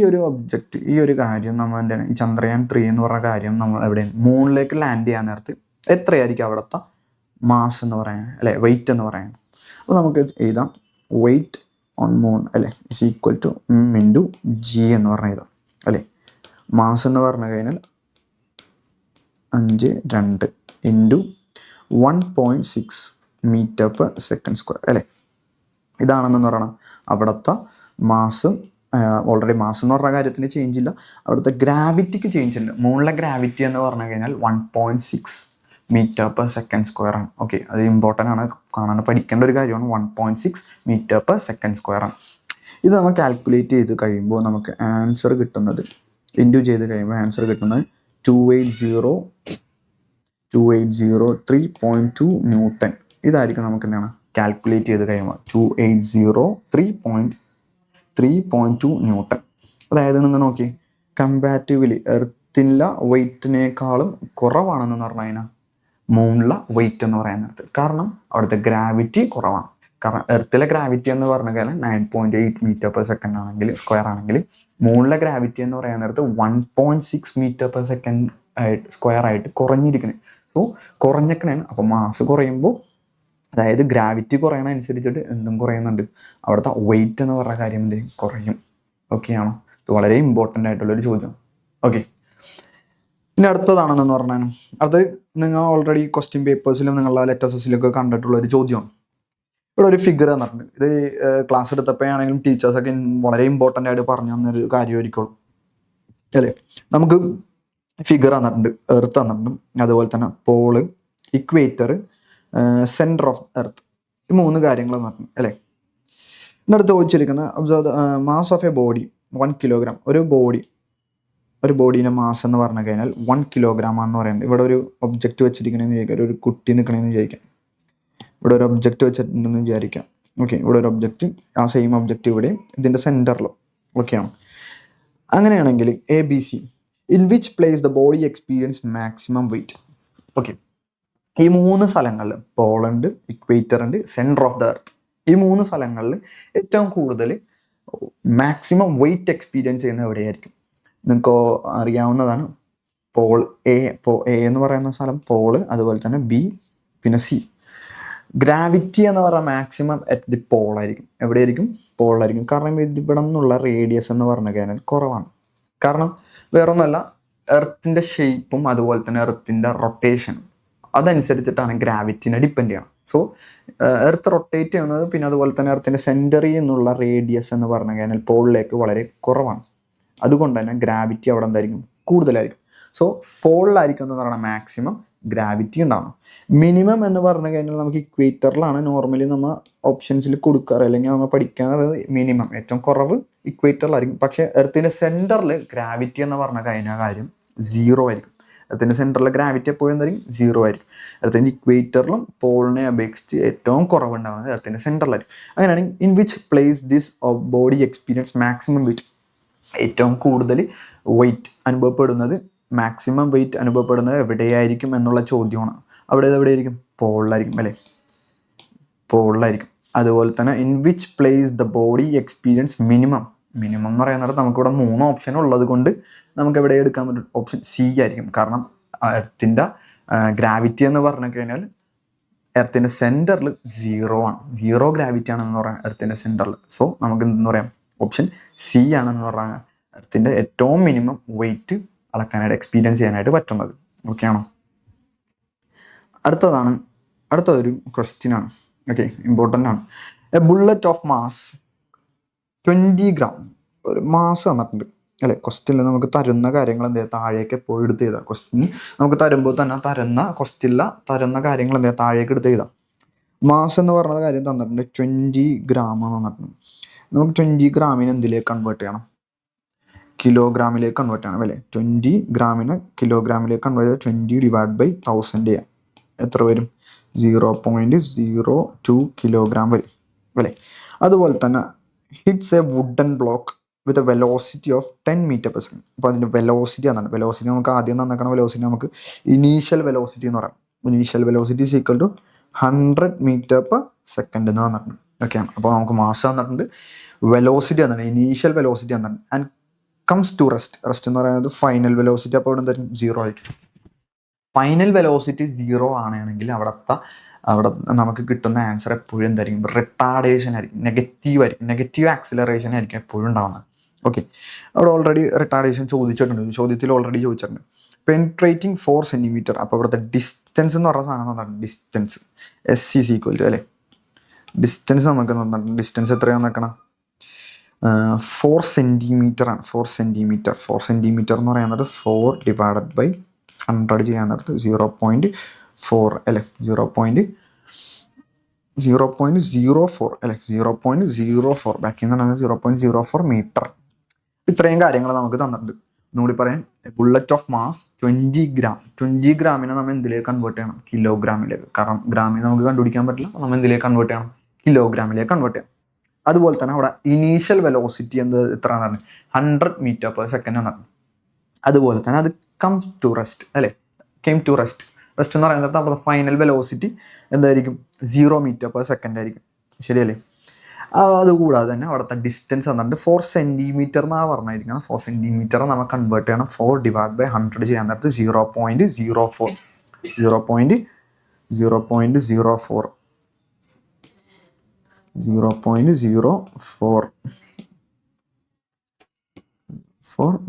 ഒരു ഒബ്ജക്റ്റ്, ഈ ഒരു കാര്യം നമ്മൾ എന്താണ്, ഈ ചന്ദ്രയാൻ 3 എന്ന് പറഞ്ഞ കാര്യം നമ്മൾ എവിടെയാണ് മൂണിലേക്ക് ലാൻഡ് ചെയ്യാൻ നേരത്ത് എത്രയായിരിക്കും അവിടുത്തെ മാസ് എന്ന് പറയുന്നത്, അല്ലെ വെയിറ്റ് എന്ന് പറയുന്നത്. അപ്പോൾ നമുക്ക് എഴുതാം വെയിറ്റ് ഓൺ മൂൺ അല്ലെ is equal to into G എന്ന് പറഞ്ഞ എഴുതാം അല്ലേ. മാസ് എന്ന് പറഞ്ഞു കഴിഞ്ഞാൽ 52 into 1.6 metre per second square അല്ലേ. ഇതാണെന്ന് പറയണം അവിടുത്തെ മാസ്. ഓൾറെഡി മാസ് എന്ന് പറഞ്ഞ കാര്യത്തിന് ചേഞ്ച് ഇല്ല, അവിടുത്തെ ഗ്രാവിറ്റിക്ക് ചേഞ്ച് ഉണ്ട്. മൂണിലെ ഗ്രാവിറ്റി എന്ന് പറഞ്ഞു കഴിഞ്ഞാൽ 1.6 മീറ്റർ പെർ സെക്കൻഡ് സ്ക്വയർ ആണ്. ഓക്കെ, അത് ഇമ്പോർട്ടൻ്റ് ആണ്, കാണാൻ പഠിക്കേണ്ട ഒരു കാര്യമാണ്. 1.6 മീറ്റർ പെർ സെക്കൻഡ് സ്ക്വയർ ആണ്. ഇത് നമ്മൾ കാൽക്കുലേറ്റ് ചെയ്ത് കഴിയുമ്പോൾ നമുക്ക് ആൻസർ കിട്ടുന്നത്, ഇൻറ്റു ചെയ്ത് കഴിയുമ്പോൾ ആൻസർ കിട്ടുന്നത് 2803.2 ന്യൂട്ടൺ. ഇതായിരിക്കും നമുക്ക് എന്താണ് കാൽക്കുലേറ്റ് ചെയ്ത് കഴിയുമ്പോൾ 2803.2 ന്യൂട്ടൺ. അതായത് നിങ്ങൾ നോക്കി, കമ്പാരിറ്റീവ്ലി എർത്തിൻ്റെ വെയിറ്റിനേക്കാളും കുറവാണെന്ന് പറഞ്ഞു കഴിഞ്ഞാൽ മൂണിലെ വെയിറ്റ് എന്ന് പറയാൻ നേരത്ത്. കാരണം അവിടുത്തെ ഗ്രാവിറ്റി കുറവാണ്. കാരണം എർത്തിലെ ഗ്രാവിറ്റി എന്ന് പറഞ്ഞു കഴിഞ്ഞാൽ 9.8 മീറ്റർ പെർ സെക്കൻഡ് ആണെങ്കിൽ സ്ക്വയർ ആണെങ്കിൽ മൂണിലെ ഗ്രാവിറ്റി എന്ന് പറയാൻ നേരത്ത് 1.6 മീറ്റർ പെർ സെക്കൻഡ് ആയിട്ട് സ്ക്വയർ ആയിട്ട് കുറഞ്ഞിരിക്കണേ. സോ കുറഞ്ഞിരിക്കണേന്. അപ്പോൾ മാസ് കുറയുമ്പോൾ, അതായത് ഗ്രാവിറ്റി കുറയണ അനുസരിച്ചിട്ട് എന്തും കുറയുന്നുണ്ട്, അവിടുത്തെ വെയിറ്റ് എന്ന് പറഞ്ഞ കാര്യം എന്ത് കുറയും. ഓക്കെ ആണോ? ഇത് വളരെ ഇമ്പോർട്ടൻ്റ് ആയിട്ടുള്ളൊരു ചോദ്യം. ഓക്കെ, ഇനി അടുത്തതാണെന്ന് പറഞ്ഞാൽ അത് നിങ്ങൾ ഓൾറെഡി ക്വസ്റ്റ്യൻ പേപ്പേഴ്സിലും നിങ്ങളുടെ ലെറ്റേഴ്സിലൊക്കെ കണ്ടിട്ടുള്ള ഒരു ചോദ്യമാണ്. ഇവിടെ ഒരു ഫിഗർ തന്നിട്ടുണ്ട്. ഇത് ക്ലാസ് എടുത്തപ്പോഴാണെങ്കിലും ടീച്ചേഴ്സൊക്കെ വളരെ ഇമ്പോർട്ടൻ്റ് ആയിട്ട് പറഞ്ഞു തന്നൊരു കാര്യമായിരിക്കുള്ളൂ അല്ലേ. നമുക്ക് ഫിഗർ തന്നിട്ടുണ്ട്, എർത്ത് തന്നിട്ടുണ്ട്, അതുപോലെ തന്നെ pole, equator, centre of earth, ഈ 3 കാര്യങ്ങൾ പറഞ്ഞു അല്ലേ. ഇന്നടുത്ത് ചോദിച്ചിരിക്കുന്ന mass of a body 1 kilogram. ഒരു ബോഡീൻ്റെ മാസ് എന്ന് പറഞ്ഞു കഴിഞ്ഞാൽ 1 കിലോഗ്രാം ആണെന്ന് പറയുന്നത്. ഇവിടെ ഒരു ഒബ്ജക്റ്റ് വെച്ചിരിക്കണമെന്ന് വിചാരിക്കാം, ഒരു കുട്ടി നിൽക്കണമെന്ന് വിചാരിക്കാം. ഇവിടെ ഒരു ഒബ്ജക്റ്റ് വെച്ചിട്ടുണ്ടെന്ന് വിചാരിക്കാം. ഓക്കെ, ഇവിടെ ഒരു ഒബ്ജക്റ്റ്, ആ സെയിം ഒബ്ജക്റ്റ് ഇവിടെയും ഇതിൻ്റെ സെൻറ്ററിലും. ഓക്കെയാണ്. അങ്ങനെയാണെങ്കിൽ ABC, in which place the body experience maximum wait. Okay, ഈ 3 സ്ഥലങ്ങളിൽ, പോളുണ്ട്, ഇക്വേറ്റർ ഉണ്ട്, സെൻറ്റർ ഓഫ് ദ എർത്ത്, ഈ 3 സ്ഥലങ്ങളിൽ ഏറ്റവും കൂടുതൽ മാക്സിമം വെയിറ്റ് എക്സ്പീരിയൻസ് ചെയ്യുന്നത് എവിടെയായിരിക്കും? നിങ്ങൾക്ക് അറിയാവുന്നതാണ്. പോൾ എ എന്ന് പറയുന്ന സ്ഥലം പോള്, അതുപോലെ തന്നെ B, പിന്നെ C. ഗ്രാവിറ്റി എന്ന് പറയുന്ന മാക്സിമം അറ്റ് ദി പോളായിരിക്കും. എവിടെയായിരിക്കും? പോളായിരിക്കും. കാരണം ഇവിടെ നിന്നുള്ള റേഡിയസ് എന്ന് പറഞ്ഞു കഴിഞ്ഞാൽ കുറവാണ്. കാരണം വേറൊന്നുമല്ല, എർത്തിൻ്റെ ഷേപ്പും അതുപോലെ തന്നെ എർത്തിൻ്റെ റൊട്ടേഷനും അതനുസരിച്ചിട്ടാണ് ഗ്രാവിറ്റിനെ ഡിപ്പെൻഡ് ചെയ്യണം. സോ എർത്ത് റൊട്ടേറ്റ് ചെയ്യുന്നത്, പിന്നെ അതുപോലെ തന്നെ എർത്തിൻ്റെ സെൻറ്ററിൽ നിന്നുള്ള റേഡിയസ് എന്ന് പറഞ്ഞു കഴിഞ്ഞാൽ പോളിലേക്ക് വളരെ കുറവാണ്. അതുകൊണ്ട് തന്നെ ഗ്രാവിറ്റി അവിടെ എന്തായിരിക്കും? കൂടുതലായിരിക്കും. സോ പോളിലായിരിക്കും എന്ന് പറയുന്നത് മാക്സിമം ഗ്രാവിറ്റി ഉണ്ടാവണം. മിനിമം എന്ന് പറഞ്ഞു കഴിഞ്ഞാൽ നമുക്ക് ഇക്വേറ്ററിലാണ് നോർമലി നമ്മൾ ഓപ്ഷൻസിൽ കൊടുക്കാറ്, അല്ലെങ്കിൽ നമ്മൾ പഠിക്കാറ് മിനിമം ഏറ്റവും കുറവ് ഇക്വേറ്ററിലായിരിക്കും. പക്ഷേ എർത്തിൻ്റെ സെൻറ്ററിൽ ഗ്രാവിറ്റി എന്ന് പറഞ്ഞ കാര്യം 0 ആയിരിക്കും. എർത്തിൻ്റെ സെൻറ്ററിൽ ഗ്രാവിറ്റി എപ്പോഴും എന്തായിരിക്കും? 0 ആയിരിക്കും. എർത്തിൻ്റെ ഇക്വേറ്ററിലും പോളിനെ അപേക്ഷിച്ച് ഏറ്റവും കുറവുണ്ടാകുന്നത് എർത്തിൻ്റെ സെൻറ്ററിലായിരിക്കും. അങ്ങനെയാണെങ്കിൽ in which place this body experience maximum wait, ഏറ്റവും കൂടുതൽ വെയിറ്റ് അനുഭവപ്പെടുന്നത്, മാക്സിമം വെയിറ്റ് അനുഭവപ്പെടുന്നത് എവിടെയായിരിക്കും എന്നുള്ള ചോദ്യമാണ്. എവിടെയായിരിക്കും? പോളിലായിരിക്കും അല്ലേ, പോളിലായിരിക്കും. അതുപോലെ തന്നെ in which place the body experience minimum minimum എന്ന് പറയുന്നത് നമുക്കിവിടെ 3 ഓപ്ഷൻ ഉള്ളത് കൊണ്ട് നമുക്ക് എവിടെ എടുക്കാൻ പറ്റും? ഓപ്ഷൻ സി ആയിരിക്കും. കാരണം എർത്തിൻ്റെ ഗ്രാവിറ്റി എന്ന് പറഞ്ഞു കഴിഞ്ഞാൽ എർത്തിൻ്റെ സെൻറ്ററിൽ 0 ആണ്, 0 ഗ്രാവിറ്റി ആണെന്ന് പറയാം എർത്തിൻ്റെ സെൻറ്ററിൽ. സോ നമുക്ക് എന്തെന്ന് പറയാം? ഓപ്ഷൻ സി ആണെന്ന് പറഞ്ഞാൽ എർത്തിൻ്റെ ഏറ്റവും മിനിമം വെയിറ്റ് അളക്കാനായിട്ട് എക്സ്പീരിയൻസ് ചെയ്യാനായിട്ട് പറ്റുന്നത്. ഓക്കെ ആണോ? അടുത്തതൊരു ക്വസ്റ്റ്യൻ ആണ്. ഓക്കെ, ഇമ്പോർട്ടൻ്റ് ആണ്. A bullet of mass 20 gram, ഒരു മാസ് തന്നിട്ടുണ്ട് അല്ലേ? ക്വസ്റ്റ്യനിൽ നമുക്ക് തരുന്ന കാര്യങ്ങൾ എന്ത് ചെയ്യുക? താഴേക്ക് എപ്പോഴും എടുത്ത് ചെയ്താൽ ക്വസ്റ്റ്യൻ നമുക്ക് തരുമ്പോൾ തന്നെ തരുന്ന കാര്യങ്ങൾ എന്ത് ചെയ്യുക? താഴേക്ക് എടുത്ത് ചെയ്താൽ. മാസ് എന്ന് പറഞ്ഞ കാര്യം തന്നിട്ടുണ്ട്, 20 gram തന്നിട്ടുണ്ട്. നമുക്ക് 20 ഗ്രാമിന് എന്തിലേക്ക് കൺവേർട്ട് ചെയ്യണം? കിലോഗ്രാമിലേക്ക് കൺവേർട്ട് ചെയ്യണം അല്ലേ? 20 ഗ്രാമിന് കിലോഗ്രാമിലേക്ക് കൺവേർട്ട് ചെയ്ത് 20 / 1000 ചെയ്യാം. എത്ര വരും? 0.02 കിലോഗ്രാം വരും അല്ലേ? അതുപോലെ തന്നെ hits a wooden block with a velocity of 10 m/s. അപ്പോൾ അതിൻ്റെ വെലോസിറ്റി എന്നാണ്. വെലോസിറ്റി നമുക്ക് ആദ്യം തന്നേക്കണ വെലോസിറ്റി നമുക്ക് ഇനീഷ്യൽ വെലോസിറ്റി എന്ന് പറയാം. Initial velocity is equal to 100 m/s എന്ന് തന്നിട്ടുണ്ട്. ഓക്കെയാണ്. അപ്പോൾ നമുക്ക് മാസ് തന്നിട്ടുണ്ട്, വെലോസിറ്റി തന്നിട്ടുണ്ട്, ഇനീഷ്യൽ വെലോസിറ്റി തന്നിട്ടുണ്ട്. ആൻഡ് കംസ് ടു റെസ്റ്റ് എന്ന് പറയുന്നത് ഫൈനൽ വെലോസിറ്റി. അപ്പോൾ ഇവിടെ എന്തായാലും 0 ആയിരിക്കും. ഫൈനൽ വെലോസിറ്റി 0 ആണെങ്കിൽ അവിടെ നമുക്ക് കിട്ടുന്ന ആൻസർ എപ്പോഴും എന്തായിരിക്കും? റിട്ടാർഡേഷൻ ആയിരിക്കും, നെഗറ്റീവ് ആക്സിലറേഷൻ ആയിരിക്കും എപ്പോഴും ഉണ്ടാകുന്നത്. ഓക്കെ, അവിടെ ഓൾറെഡി റിട്ടാർഡേഷൻ ചോദ്യത്തിൽ ഓൾറെഡി ചോദിച്ചിട്ടുണ്ട്. Penetrating 4 cm. അപ്പോൾ ഇവിടുത്തെ ഡിസ്റ്റൻസ് എന്ന് പറഞ്ഞ സാധനം എന്താണ്? ഡിസ്റ്റൻസ് S = അല്ലേ? ഡിസ്റ്റൻസ് നമുക്ക് തന്നിട്ടുണ്ട്. ഡിസ്റ്റൻസ് എത്രയാണെന്ന് നോക്കണം. 4 cm ആണ്. 4 cm എന്ന് പറയുന്നത് 4 / 100 ചെയ്യാൻ നേരത്ത് 0.4 അല്ലേ? 0.04 അല്ലേ? 0.04 ബാക്കി എന്ന് പറയുന്നത് 0.04 മീറ്റർ. ഇത്രയും കാര്യങ്ങൾ നമുക്ക് തന്നിട്ടുണ്ട്. ഒന്നുകൂടി പറയാം, ബുള്ളറ്റ് ഓഫ് മാസ് 20 gram. 20 ഗ്രാമിനെ നമ്മൾ എന്തിലേക്ക് കൺവേർട്ട് ചെയ്യണം? കിലോഗ്രാമിലേക്ക്. കാരണം ഗ്രാമിൽ നമുക്ക് കണ്ടുപിടിക്കാൻ പറ്റില്ല, നമ്മൾ എന്തിലേക്ക് കൺവേർട്ട് ചെയ്യണം? കിലോഗ്രാമിലേക്ക് കൺവേർട്ട് ചെയ്യണം. അതുപോലെ തന്നെ അവിടെ ഇനീഷ്യൽ വെലോസിറ്റി എത്രയാണെന്ന് പറഞ്ഞു? 100 m/s എന്നാണ്. അതുപോലെ തന്നെ അത് കംസ് ടു റെസ്റ്റ് അല്ലേ? റെസ്റ്റ് എന്ന് പറയുന്നത് അവിടെ ഫൈനൽ വെലോസിറ്റി എന്തായിരിക്കും? 0 m/s ആയിരിക്കും. ശരിയല്ലേ? അതുകൂടാതെ തന്നെ അവിടുത്തെ ഡിസ്റ്റൻസ് എന്നുണ്ട് 4 cm എന്നാണ് പറഞ്ഞിരിക്കുന്നത്. 4 cm നമ്മൾ കൺവേർട്ട് ചെയ്യണം. 4 / 100 ചെയ്യാൻ നേരത്ത് 0.04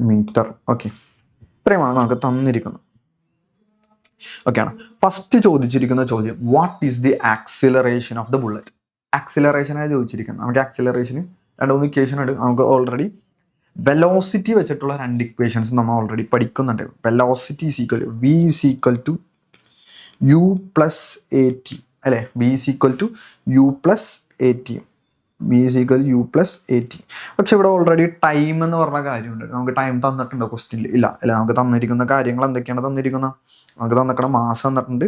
മീറ്റർ. ഓക്കെ, ഇത്രയുമാണ് നമുക്ക് തന്നിരിക്കുന്നത്. ഓക്കെയാണ്. ഫസ്റ്റ് ചോദിച്ചിരിക്കുന്ന ചോദ്യം, what is the acceleration of the bullet? ആക്സിലറേഷനായി ചോദിച്ചിരിക്കുന്നത്. നമുക്ക് ആക്സിലറേഷന് 2-3 ഇക്വേഷൻ ഉണ്ട്. നമുക്ക് ഓൾറെഡി വെലോസിറ്റി വെച്ചിട്ടുള്ള 2 ഇക്വേഷൻസ് നമ്മൾ ഓൾറെഡി പഠിക്കുന്നുണ്ട്. വെലോസിറ്റി V = U + AT അല്ലേ? V = U + AT. പക്ഷെ ഇവിടെ ഓൾറെഡി ടൈം എന്ന് പറഞ്ഞ കാര്യമുണ്ട്. നമുക്ക് ടൈം തന്നിട്ടുണ്ടോ ക്വസ്റ്റ്യനിൽ? ഇല്ല അല്ലെ? നമുക്ക് തന്നിരിക്കുന്ന കാര്യങ്ങൾ എന്തൊക്കെയാണ് തന്നിരിക്കുന്നത്? നമുക്ക് തന്നിരിക്കുന്ന മാസ് തന്നിട്ടുണ്ട്,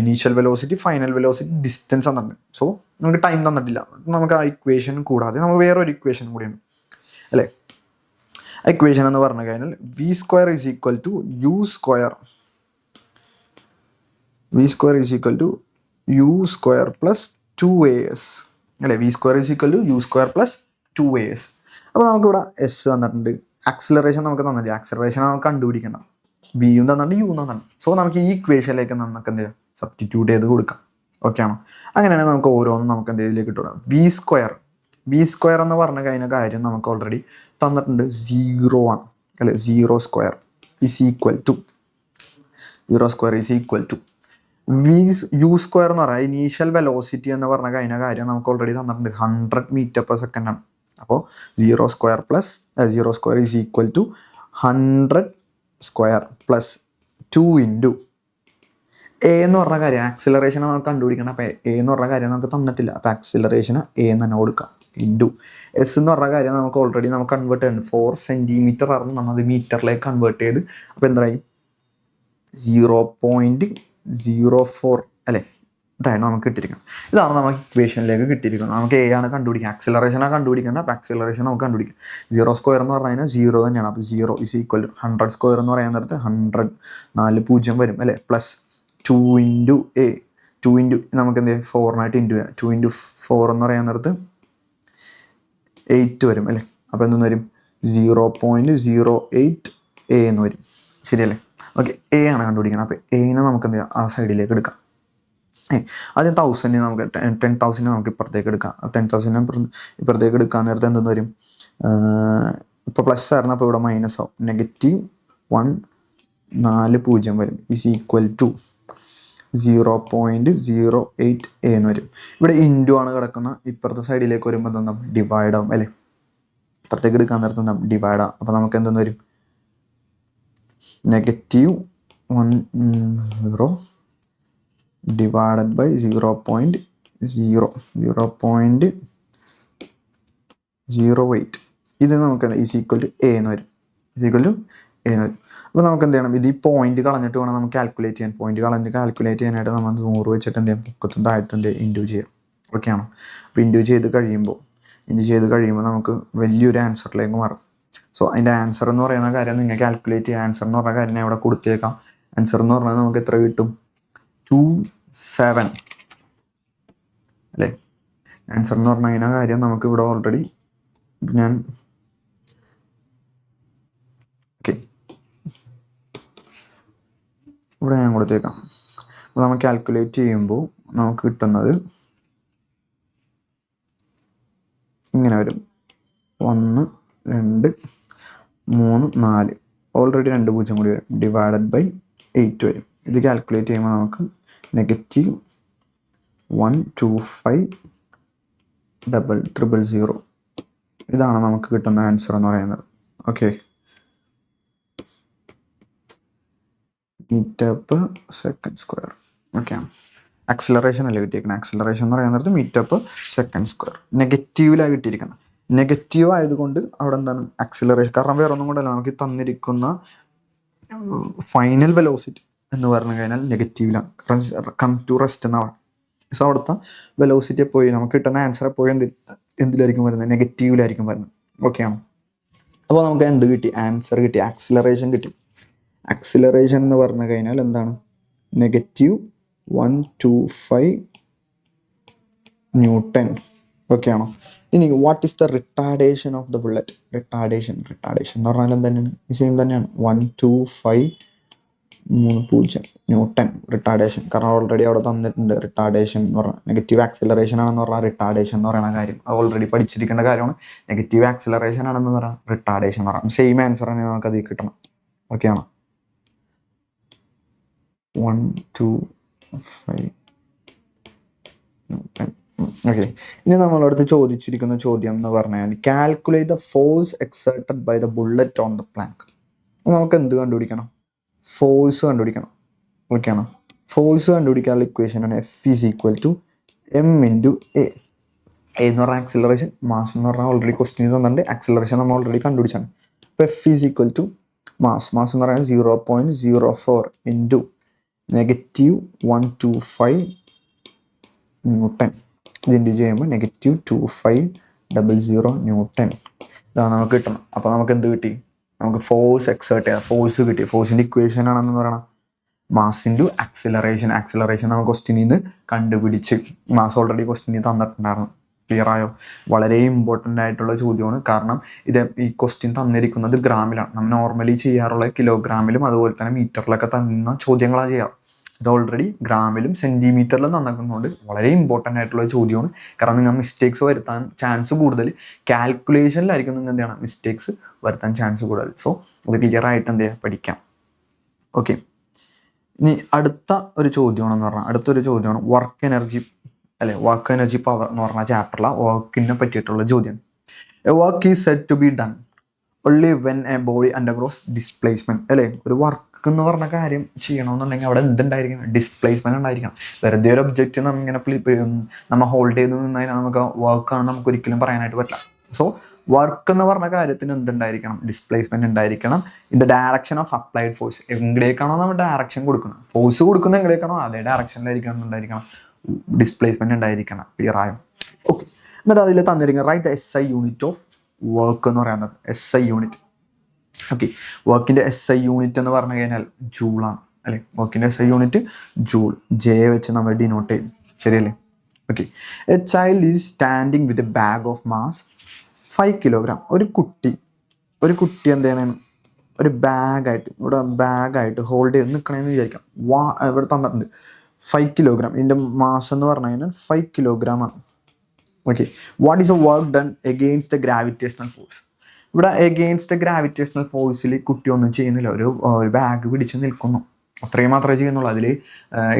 initial velocity, final velocity, distance തന്നിട്ടുണ്ട്. സോ നമുക്ക് ടൈം തന്നിട്ടില്ല. നമുക്ക് ആ ഇക്വേഷൻ കൂടാതെ നമുക്ക് വേറൊരു ഇക്വേഷൻ കൂടിയുണ്ട് അല്ലേ? ഇക്വേഷൻ എന്ന് പറഞ്ഞു കഴിഞ്ഞാൽ V² = U² + 2as അല്ലേ? V² = U² + 2as. അപ്പോൾ നമുക്കിവിടെ S തന്നിട്ടുണ്ട്, ആക്സിലറേഷൻ നമുക്ക് തന്നില്ല. ആക്സിലറേഷൻ നമുക്ക് കണ്ടുപിടിക്കണം. ബിയും തന്നിട്ടുണ്ട്, യു തന്നിട്ടുണ്ട്. സോ നമുക്ക് ഈ ഇക്വേഷനിലേക്ക് നമുക്ക് എന്ത് ചെയ്യാം? സബ്സ്റ്റിറ്റ്യൂട്ട് ചെയ്ത് കൊടുക്കാം. ഓക്കെ ആണോ? അങ്ങനെയാണെങ്കിൽ നമുക്ക് ഓരോന്നും നമുക്ക് എന്ത് ഇതിലേക്ക് ഇട്ടുകൊടുക്കാം. V² എന്ന് പറഞ്ഞ കഴിഞ്ഞ കാര്യം നമുക്ക് ഓൾറെഡി തന്നിട്ടുണ്ട്, 0 ആണ് അല്ലേ? 0² U² എന്ന് പറയാം. ഇനീഷ്യൽ വെലോസിറ്റി എന്ന് പറഞ്ഞ കഴിഞ്ഞ കാര്യം നമുക്ക് ഓൾറെഡി തന്നിട്ടുണ്ട്, 100 m/s ആണ്. അപ്പോൾ 0² + 100² + 2 × A എന്ന് പറഞ്ഞ കാര്യം ആക്സിലറേഷൻ നമുക്ക് കണ്ടുപിടിക്കണം. അപ്പോൾ A എന്ന് പറഞ്ഞ കാര്യം നമുക്ക് തന്നിട്ടില്ല. അപ്പോൾ ആക്സിലറേഷന് A എന്ന് തന്നെ കൊടുക്കാം. S എന്ന് പറഞ്ഞ കാര്യം നമുക്ക് ഓൾറെഡി നമുക്ക് കൺവേർട്ട് ചെയ്യുന്നുണ്ട്. 4 cm ആയിരുന്നു, നമ്മൾ മീറ്ററിലേക്ക് കൺവേർട്ട് ചെയ്ത്. അപ്പോൾ എന്തായി? 0.04 അല്ലേ? ഇതായിരുന്നു നമുക്ക് കിട്ടിയിരിക്കുന്നത്. ഇതാണ് നമുക്ക് ഇക്വേഷനിലേക്ക് കിട്ടിയിരിക്കുന്നത്. നമുക്ക് A ആണ് കണ്ടുപിടിക്കുക, ആക്സിലറേഷനാണ് കണ്ടുപിടിക്കേണ്ടത്. അപ്പോൾ ആക്സിലറേഷൻ നമുക്ക് കണ്ടുപിടിക്കാം. 0² എന്ന് പറഞ്ഞു കഴിഞ്ഞാൽ 0 തന്നെയാണ്. അപ്പോൾ 0 = 100² എന്ന് പറയാൻ നേരത്ത് 100 4 0 വരും അല്ലേ? പ്ലസ് 2 × A, 2 × നമുക്ക് എന്ത് ചെയ്യാം? 4 ഇൻറ്റു 2 × 4 എന്ന് പറയാൻ നേരത്ത് 8 വരും അല്ലേ? അപ്പോൾ എന്തെന്ന് വരും 0.08 എന്ന് വരും. ശരിയല്ലേ? ഓക്കെ, എ ആണ് കണ്ടുപിടിക്കണം. അപ്പോൾ എനെ നമുക്ക് എന്ത് ചെയ്യാം, ആ സൈഡിലേക്ക് എടുക്കാം. ആദ്യം 1000 നമുക്ക് 10,000 നമുക്ക് ഇപ്പുറത്തേക്ക് എടുക്കാം. 10,000 ഇപ്പുറത്തേക്ക് എടുക്കാൻ നേരത്തെ എന്തെന്ന് വരും, ഇപ്പോൾ പ്ലസ് ആയിരുന്നു, അപ്പോൾ ഇവിടെ മൈനസ് ആവും. -140 വരും ഈസ് ഈക്വൽ ടു 0.08 എന്ന് വരും. ഇവിടെ ഇൻറ്റു ആണ് കിടക്കുന്ന, ഇപ്പുറത്തെ സൈഡിലേക്ക് വരുമ്പോൾ എന്താ ഡിവൈഡ് ആവും അല്ലേ? ഇപ്പുറത്തേക്ക് എടുക്കാൻ നേരത്തെ എന്താ ഡിവൈഡ് ആവും. അപ്പോൾ നമുക്ക് എന്തെന്ന് വരും, -110 ഡിവൈഡഡ് ബൈ 0.08. ഇത് നമുക്ക് എന്താ ഈസ് ഈക്വൽ ടു എ എന്ന് വരും. അപ്പോൾ നമുക്ക് എന്ത് ചെയ്യണം, ഇത് ഈ പോയിന്റ് കളഞ്ഞിട്ട് വേണം നമുക്ക് കാൽക്കുലേറ്റ് ചെയ്യാൻ. പോയിന്റ് കളഞ്ഞ് കാൽക്കുലേറ്റ് ചെയ്യാനായിട്ട് നമ്മൾ 100 വെച്ചിട്ട് എന്ത് ചെയ്യും, 30 താഴത്ത് എന്ത് ഇൻറ്റു ചെയ്യാം. ഓക്കെ ആണോ? അപ്പോൾ ഇൻറ്റു ചെയ്ത് കഴിയുമ്പോൾ നമുക്ക് വലിയൊരു ആൻസറിലേക്ക് മാറും. സോ അതിൻ്റെ ആൻസർ എന്ന് പറയുന്ന കാര്യം നിങ്ങൾ കാൽക്കുലേറ്റ് ചെയ്യുക. ആൻസർ എന്ന് പറഞ്ഞ കാര്യം ഞാൻ ഇവിടെ കൊടുത്തേക്കാം. ആൻസർ എന്ന് പറഞ്ഞാൽ നമുക്ക് എത്ര കിട്ടും, 27 അല്ലേ? ആൻസർ എന്ന് പറഞ്ഞ അതിൻ്റെ കാര്യം നമുക്ക് ഇവിടെ ഓൾറെഡി ഇത് ഞാൻ ഇവിടെ ഞാൻ കൊടുത്തേക്കാം. അപ്പോൾ നമ്മൾ കാൽക്കുലേറ്റ് ചെയ്യുമ്പോൾ നമുക്ക് കിട്ടുന്നത് ഇങ്ങനെ വരും, 1 2 3 4 ഓൾറെഡി 2 0 കൂടി വരും, ഡിവൈഡഡ് ബൈ 8 വരും. ഇത് കാൽക്കുലേറ്റ് ചെയ്യുമ്പോൾ നമുക്ക് -125,000 ഇതാണ് നമുക്ക് കിട്ടുന്ന ആൻസർ എന്ന് പറയുന്നത്. Okay, metre per second square. Okay, acceleration അല്ലേ കിട്ടിയിരിക്കുന്നത്. ആക്സിലറേഷൻ എന്ന് പറയുന്നത് മീറ്റർ/സെക്കൻഡ് സ്ക്വയർ. നെഗറ്റീവിലാണ് കിട്ടിയിരിക്കുന്നത്. നെഗറ്റീവ് ആയതുകൊണ്ട് അവിടെ എന്താണ് ആക്സിലറേഷൻ, കാരണം വേറെ ഒന്നും കൊണ്ടല്ല, നമുക്ക് തന്നിരിക്കുന്ന ഫൈനൽ വെലോസിറ്റി എന്ന് പറഞ്ഞു കഴിഞ്ഞാൽ നെഗറ്റീവിലാണ്. കം ടു റെസ്റ്റ് എന്നാണ്. സോ അവിടുത്തെ വെലോസിറ്റി പോയി നമുക്ക് കിട്ടുന്ന ആൻസർ എപ്പോഴും എന്തിലായിരിക്കും വരുന്നത്, നെഗറ്റീവിലായിരിക്കും വരുന്നത്. ഓക്കെ ആണോ? അപ്പോൾ നമുക്ക് എന്ത് കിട്ടി, ആൻസർ കിട്ടി, ആക്സിലറേഷൻ കിട്ടി. ആക്സിലറേഷൻ എന്ന് പറഞ്ഞു കഴിഞ്ഞാൽ എന്താണ്, -125 ന്യൂട്ടൺ. ഓക്കെ ആണോ? ഇനി what is the retardation of the bullet? Retardation എന്ന് പറഞ്ഞാൽ എന്താണ്, സെയിം തന്നെയാണ്, 125 ന്യൂട്ടൺ റിട്ടാർഡേഷൻ. കാരണം ഓൾറെഡി അവിടെ തന്നിട്ടുണ്ട് റിട്ടാർഡേഷൻ എന്ന് പറഞ്ഞാൽ നെഗറ്റീവ് ആക്സിലറേഷൻ ആണെന്ന് പറഞ്ഞാൽ റിട്ടാർഡേഷൻ എന്ന് പറയുന്ന കാര്യം ഓൾറെഡി പഠിച്ചിരിക്കേണ്ട കാര്യമാണ്. നെഗറ്റീവ് ആക്സിലറേഷൻ ആണെന്ന് പറയാം, റിട്ടാർഡേഷൻ എന്ന് പറയാം. സെയിം ആൻസർ തന്നെ നമുക്ക് അതിൽ കിട്ടണം. ഓക്കെ ആണോ? 125 ന്യൂട്ടൺ. ഓക്കെ, ഇനി നമ്മളടുത്ത് ചോദിച്ചിരിക്കുന്ന ചോദ്യം എന്ന് പറഞ്ഞാൽ calculate the force exerted by the bullet on the plank. നമുക്ക് എന്ത് കണ്ടുപിടിക്കണം, ഫോഴ്സ് കണ്ടുപിടിക്കണം. ഓക്കെ ആണോ? ഫോഴ്സ് കണ്ടുപിടിക്കാനുള്ള ഇക്വേഷനാണ് F = m × a. എന്ന് പറഞ്ഞാൽ ആക്സിലറേഷൻ, മാസ് എന്ന് പറഞ്ഞാൽ ഓൾറെഡി ക്വസ്റ്റ്യൻ തന്നിട്ടുണ്ട്, ആക്സിലറേഷൻ നമ്മൾ ഓൾറെഡി കണ്ടുപിടിച്ചാണ്. അപ്പോൾ F = മാസ് എന്ന് പറയുന്നത് 0.04 × -125 ന്യൂട്ടൺ. ഇതിൻ്റെ ചെയ്യുമ്പോൾ -2500 ന്യൂട്ടൺ. ഇതാണ് നമുക്ക് കിട്ടണം. അപ്പോൾ നമുക്ക് എന്ത് കിട്ടി, നമുക്ക് ഫോഴ്സ് എക്സേർട്ട് ചെയ്യാം, ഫോഴ്സ് കിട്ടി. ഫോഴ്സിൻ്റെ ഇക്വേഷൻ ആണെന്ന് പറയണം മാസ് ഇൻറ്റു ആക്സിലറേഷൻ. ആക്സിലറേഷൻ നമ്മൾ ക്വസ്റ്റ്യനിൽ നിന്ന് കണ്ടുപിടിച്ച്, മാസ് ഓൾറെഡി ക്വസ്റ്റ്യനിൽ തന്നിട്ടുണ്ടായിരുന്നു. ക്ലിയർ ആയോ? വളരെ ഇമ്പോർട്ടൻ്റ് ആയിട്ടുള്ള ചോദ്യമാണ്. കാരണം ഈ ക്വസ്റ്റ്യൻ തന്നിരിക്കുന്നത് ഗ്രാമിലാണ്. നമ്മൾ നോർമലി ചെയ്യാറുള്ള കിലോഗ്രാമിലും അതുപോലെ തന്നെ മീറ്ററിലൊക്കെ തന്ന ചോദ്യങ്ങളാണ് ചെയ്യാറ്. ഇത് ഓൾറെഡി ഗ്രാമിലും സെൻറ്റിമീറ്ററിലും തന്നിരിക്കുന്നതുകൊണ്ട് വളരെ ഇമ്പോർട്ടൻ്റ് ആയിട്ടുള്ള ചോദ്യമാണ്. കാരണം നിങ്ങൾ മിസ്റ്റേക്സ് വരുത്താൻ ചാൻസ് കൂടുതൽ കാൽക്കുലേഷനിലായിരിക്കും. നിങ്ങൾ എന്ത് ചെയ്യണം, മിസ്റ്റേക്സ് വരുത്താൻ ചാൻസ് കൂടുതൽ. സോ അത് ക്ലിയർ ആയിട്ട് എന്ത് ചെയ്യുക, പഠിക്കാം. ഓക്കെ, ഇനി അടുത്ത ഒരു ചോദ്യമാണെന്ന് പറഞ്ഞാൽ, അടുത്തൊരു ചോദ്യമാണ് വർക്ക് എനർജി അല്ലെ, വർക്ക് എനർജി പവർ എന്ന് പറഞ്ഞ ചാപ്റ്ററിലെ വർക്കിനെ പറ്റിയിട്ടുള്ള ചോദ്യം. A work is said to be done only when a body undergoes displacement അല്ലേ? ഒരു വർക്ക് എന്ന് പറഞ്ഞ കാര്യം ചെയ്യണമെന്നുണ്ടെങ്കിൽ അവിടെ എന്തുണ്ടായിരിക്കണം, ഡിസ്പ്ലേസ്മെന്റ് ഉണ്ടായിരിക്കണം. വെറുതെ ഒരു ഒബ്ജക്റ്റ് നമ്മൾ ഹോൾഡ് ചെയ്ത് നിന്നാൽ നമുക്ക് വർക്കാണ് നമുക്ക് ഒരിക്കലും പറയാനായിട്ട് പറ്റില്ല. സോ വർക്ക് എന്ന് പറഞ്ഞ കാര്യത്തിന് എന്തുണ്ടായിരിക്കണം, ഡിസ്പ്ലേസ്മെന്റ് ഉണ്ടായിരിക്കണം. In the direction of applied force. എവിടേക്കാണോ നമ്മൾ ഡയറക്ഷൻ കൊടുക്കുന്നത്, ഫോഴ്സ് കൊടുക്കുന്നത് എവിടേക്കാണോ അതേ ഡയറക്ഷനിലായിരിക്കണം ഉണ്ടായിരിക്കണം, ഡിസ്പ്ലേസ്മെന്റ് ഉണ്ടായിരിക്കണം. ക്ലിയർ ആയോ? ഓക്കെ, എന്നിട്ട് അതിൽ തന്നിരിക്കുന്നത് right SI unit of work എന്ന് പറയുന്നത്. SI unit. ഓക്കെ, വർക്കിൻ്റെ SI യൂണിറ്റ് എന്ന് പറഞ്ഞു കഴിഞ്ഞാൽ ജൂളാണ് അല്ലേ? വർക്കിൻ്റെ SI യൂണിറ്റ് ജൂൾ, J വെച്ച് നമ്മൾ ഡിനോട്ട് ചെയ്യും. ശരിയല്ലേ? Okay, A child is standing with a bag of mass 5 kilogram. ഒരു കുട്ടി എന്താണ് ഒരു ബാഗായിട്ട് ഹോൾഡ് ചെയ്ത് നിൽക്കണമെന്ന് വിചാരിക്കാം. ഇവിടെ തന്നിട്ടുണ്ട് 5 കിലോഗ്രാം. ഇതിൻ്റെ മാസം എന്ന് പറഞ്ഞു കഴിഞ്ഞാൽ 5 കിലോഗ്രാം ആണ്. Okay, what is A work done against the gravitational force? ഇവിടെ എഗെയിൻസ്റ്റ് ദ ഗ്രാവിറ്റേഷണൽ ഫോഴ്സിൽ കുട്ടി ഒന്നും ചെയ്യുന്നില്ല, ഒരു ബാഗ് പിടിച്ച് നിൽക്കുന്നു, അത്രയും മാത്രമേ ചെയ്യുന്നുള്ളൂ. അതിൽ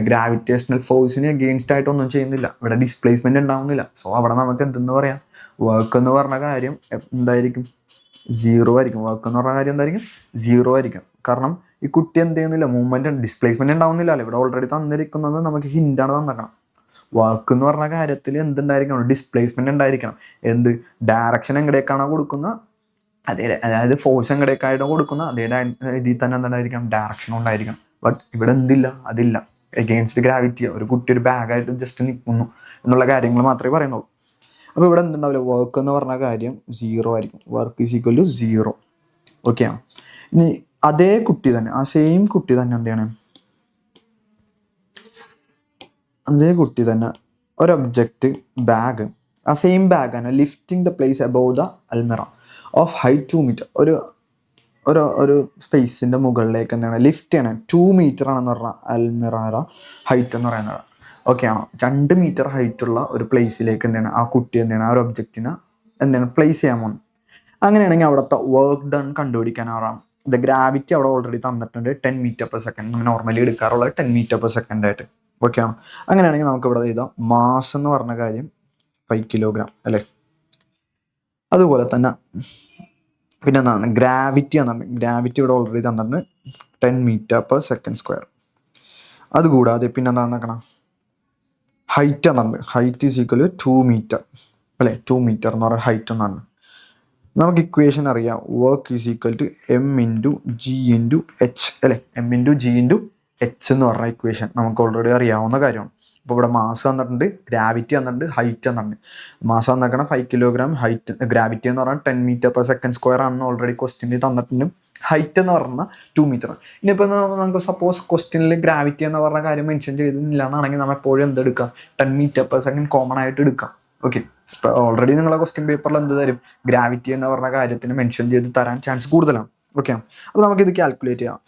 ഗ്രാവിറ്റേഷണൽ ഫോഴ്സിന് എഗെയിൻസ്റ്റ് ആയിട്ടൊന്നും ചെയ്യുന്നില്ല. ഇവിടെ ഡിസ്പ്ലേസ്മെൻറ്റ് ഉണ്ടാവുന്നില്ല. സോ അവിടെ നമുക്ക് എന്തെന്ന് പറയാം, വർക്ക് എന്ന് പറഞ്ഞ കാര്യം എന്തായിരിക്കും? 0 ആയിരിക്കും. വർക്ക് എന്ന് പറഞ്ഞ കാര്യം എന്തായിരിക്കും? 0 ആയിരിക്കും. കാരണം ഈ കുട്ടി എന്ത് ചെയ്യുന്നില്ല, മൂവ്മെൻറ്റ്, ഡിസ്പ്ലേസ്മെൻറ്റ് ഉണ്ടാവുന്നില്ലല്ലോ. ഇവിടെ ഓൾറെഡി തന്നിരിക്കുന്നത് നമുക്ക് ഹിൻ്റാണ് തന്നേക്കണം. വർക്ക് എന്ന് പറഞ്ഞ കാര്യത്തിൽ എന്തുണ്ടായിരിക്കണം? ഡിസ്പ്ലേസ്മെൻറ്റ് ഉണ്ടായിരിക്കണം. ഡയറക്ഷൻ എങ്ങടേക്കാണോ കൊടുക്കുന്ന അതായത് ഫോഴ്സ് എങ്ങടേക്കായിട്ടോ കൊടുക്കുന്ന അതേ ഇതിൽ തന്നെ എന്തുണ്ടായിരിക്കണം? ഡയറക്ഷൻ ഉണ്ടായിരിക്കണം. ബട്ട് ഇവിടെ എന്തില്ല, അതില്ല. എഗെയിൻസ്റ്റ് ഗ്രാവിറ്റി, ഒരു കുട്ടി ഒരു ബാഗായിട്ട് ജസ്റ്റ് നിൽക്കുന്നു എന്നുള്ള കാര്യങ്ങൾ മാത്രമേ പറയുന്നുള്ളൂ. അപ്പോൾ ഇവിടെ എന്തുണ്ടാവില്ല, വർക്ക് എന്ന് പറഞ്ഞ കാര്യം 0 ആയിരിക്കും. Work is equal to 0. Okay ആണ്. ഇനി അതേ കുട്ടി തന്നെ, ആ സെയിം കുട്ടി തന്നെ എന്താണ്, അതേ കുട്ടി തന്നെ ഒരു ഒബ്ജക്റ്റ് ബാഗ്, ആ സെയിം ബാഗ് തന്നെ lifting the place above the almirah of height 2 metre. ഒരു സ്പേസിൻ്റെ മുകളിലേക്ക് എന്താണ് ലിഫ്റ്റ് ചെയ്യണം. 2 മീറ്റർ ആണെന്ന് പറഞ്ഞാൽ അൽമിറയുടെ ഹൈറ്റ് എന്ന് പറയുന്നത്. ഓക്കെ ആണോ? 2 മീറ്റർ ഹൈറ്റുള്ള ഒരു പ്ലേസിലേക്ക് എന്താണ് ആ കുട്ടി എന്താണ് ആ ഒരു ഒബ്ജക്റ്റിനെ എന്താണ് പ്ലേസ് ചെയ്യാൻ പോകുന്നത്. അങ്ങനെയാണെങ്കിൽ അവിടുത്തെ വർക്ക് ഡൺ കണ്ടുപിടിക്കാനാവാം. ദ ഗ്രാവിറ്റി അവിടെ ഓൾറെഡി തന്നിട്ടുണ്ട് 10 മീറ്റർ പെർ സെക്കൻഡ്. നമ്മൾ നോർമലി എടുക്കാറുള്ളത് 10 മീറ്റർ പെർ സെക്കൻഡ് ആയിട്ട്. ഓക്കെ ആണോ? അങ്ങനെയാണെങ്കിൽ നമുക്ക് ഇവിടെ ചെയ്താൽ മാസ് എന്ന് പറഞ്ഞ കാര്യം 5 കിലോഗ്രാം അല്ലേ. അതുപോലെ തന്നെ പിന്നെ എന്താണ് ഗ്രാവിറ്റി തന്നിട്ടുണ്ട്. ഗ്രാവിറ്റി ഇവിടെ ഓൾറെഡി തന്നിട്ടുണ്ട് 10 മീറ്റർ പെർ സെക്കൻഡ് സ്ക്വയർ. അതുകൂടാതെ പിന്നെ എന്താ നോക്കണം, ഹൈറ്റ് തന്നിട്ടുണ്ട്. ഹൈറ്റ് ഈസ് ഈക്വൽ 2 മീറ്റർ അല്ലേ. 2 മീറ്റർ എന്ന് പറയുന്ന ഹൈറ്റ് എന്നാണ്. നമുക്ക് ഇക്വേഷൻ അറിയാം, work is equal to m×g×h അല്ലേ. m×g×h എന്ന് പറഞ്ഞ ഇക്വേഷൻ നമുക്ക് ഓൾറെഡി അറിയാവുന്ന കാര്യമാണ്. അപ്പോൾ ഇവിടെ മാസ് തന്നിട്ടുണ്ട്, ഗ്രാവിറ്റി തന്നിട്ടുണ്ട്, ഹൈറ്റ് തന്നിട്ടുണ്ട്. മാസ് തന്നേക്കണം 5 കിലോഗ്രാം, ഹൈറ്റ് ഗ്രാവിറ്റി എന്ന് പറഞ്ഞാൽ 10 മീറ്റർ പെർ സെക്കൻഡ് സ്ക്വയർ ആണെന്ന് ഓൾറെഡി ക്വസ്റ്റ്യനിൽ തന്നിട്ടുണ്ട്. ഹൈറ്റ് എന്ന് പറഞ്ഞാൽ 2 മീറ്റർ. ഇനിയിപ്പോൾ നമുക്ക് സപ്പോസ് ക്വസ്റ്റ്യനിൽ ഗ്രാവിറ്റി എന്ന് പറഞ്ഞ കാര്യം മെൻഷൻ ചെയ്തില്ല എന്നാണെങ്കിൽ നമ്മൾ എപ്പോഴും എന്തെടുക്കാം, 10 മീറ്റർ പെർ സെക്കൻഡ് കോമൺ ആയിട്ട് എടുക്കാം. ഓക്കെ, ഇപ്പോൾ ഓൾറെഡി നിങ്ങളെ ക്വസ്റ്റ്യൻ പേപ്പറിൽ എന്ത് തരും, ഗ്രാവിറ്റി എന്ന് പറഞ്ഞ കാര്യത്തിന് മെൻഷൻ ചെയ്ത് തരാൻ ചാൻസ് കൂടുതലാണ്. ഓക്കെ, അപ്പോൾ നമുക്കിത് കാൽക്കുലേറ്റ് ചെയ്യാം.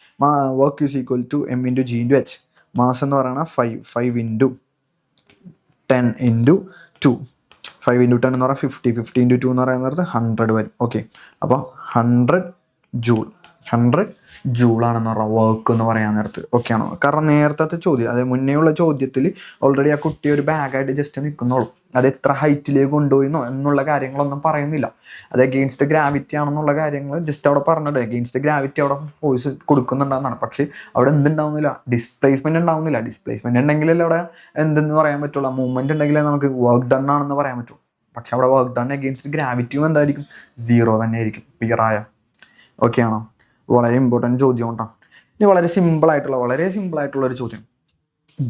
Work is equal to m×g×h. Mass എന്ന് പറയുന്നത് 5 × 10 × 2. 5 × 10 എന്ന് പറഞ്ഞാൽ 50. 50 × 2 എന്ന് പറയുന്നത് 100 വരും. ഓക്കെ, അപ്പോൾ 100 ജൂളാണെന്ന് പറഞ്ഞാൽ വർക്ക് എന്ന് പറയാൻ നേരത്ത്. ഓക്കെ ആണോ? കാരണം നേരത്തെ ചോദ്യം, അതായത് മുന്നേ ഉള്ള ചോദ്യത്തിൽ ഓൾറെഡി ആ കുട്ടി ഒരു ബാഗായിട്ട് ജസ്റ്റ് നിൽക്കുന്നുള്ളൂ. അത് എത്ര ഹൈറ്റിലേക്ക് കൊണ്ടുപോയിന്നോ എന്നുള്ള കാര്യങ്ങളൊന്നും പറയുന്നില്ല. അത് എഗെയിൻസ്റ്റ് ഗ്രാവിറ്റി ആണെന്നുള്ള കാര്യങ്ങൾ ജസ്റ്റ് അവിടെ പറഞ്ഞിട്ട് എഗെയിൻസ്റ്റ് ഗ്രാവിറ്റി അവിടെ ഫോഴ്സ് കൊടുക്കുന്നുണ്ടെന്നാണ്. പക്ഷേ അവിടെ എന്തുണ്ടാവുന്നില്ല, ഡിസ്പ്ലേസ്മെൻറ്റ് ഉണ്ടാവുന്നില്ല. ഡിസ്പ്ലേസ്മെൻറ്റ് ഉണ്ടെങ്കിലല്ലേ അവിടെ എന്തെന്ന് പറയാൻ പറ്റുള്ളൂ, മൂവ്മെൻറ്റ് ഉണ്ടെങ്കിലേ നമുക്ക് വർക്ക് ഡൺ ആണെന്ന് പറയാൻ പറ്റുള്ളൂ. പക്ഷെ അവിടെ വർക്ക് ഡൺ എഗെയിൻസ്റ്റ് ഗ്രാവിറ്റിയും എന്തായിരിക്കും, 0 തന്നെ ആയിരിക്കും. ക്ലിയറായ? ഓക്കെ ആണോ? വളരെ ഇമ്പോർട്ടൻറ്റ് ചോദ്യം കേട്ടോ. ഇനി വളരെ സിമ്പിളായിട്ടുള്ള ഒരു ചോദ്യം.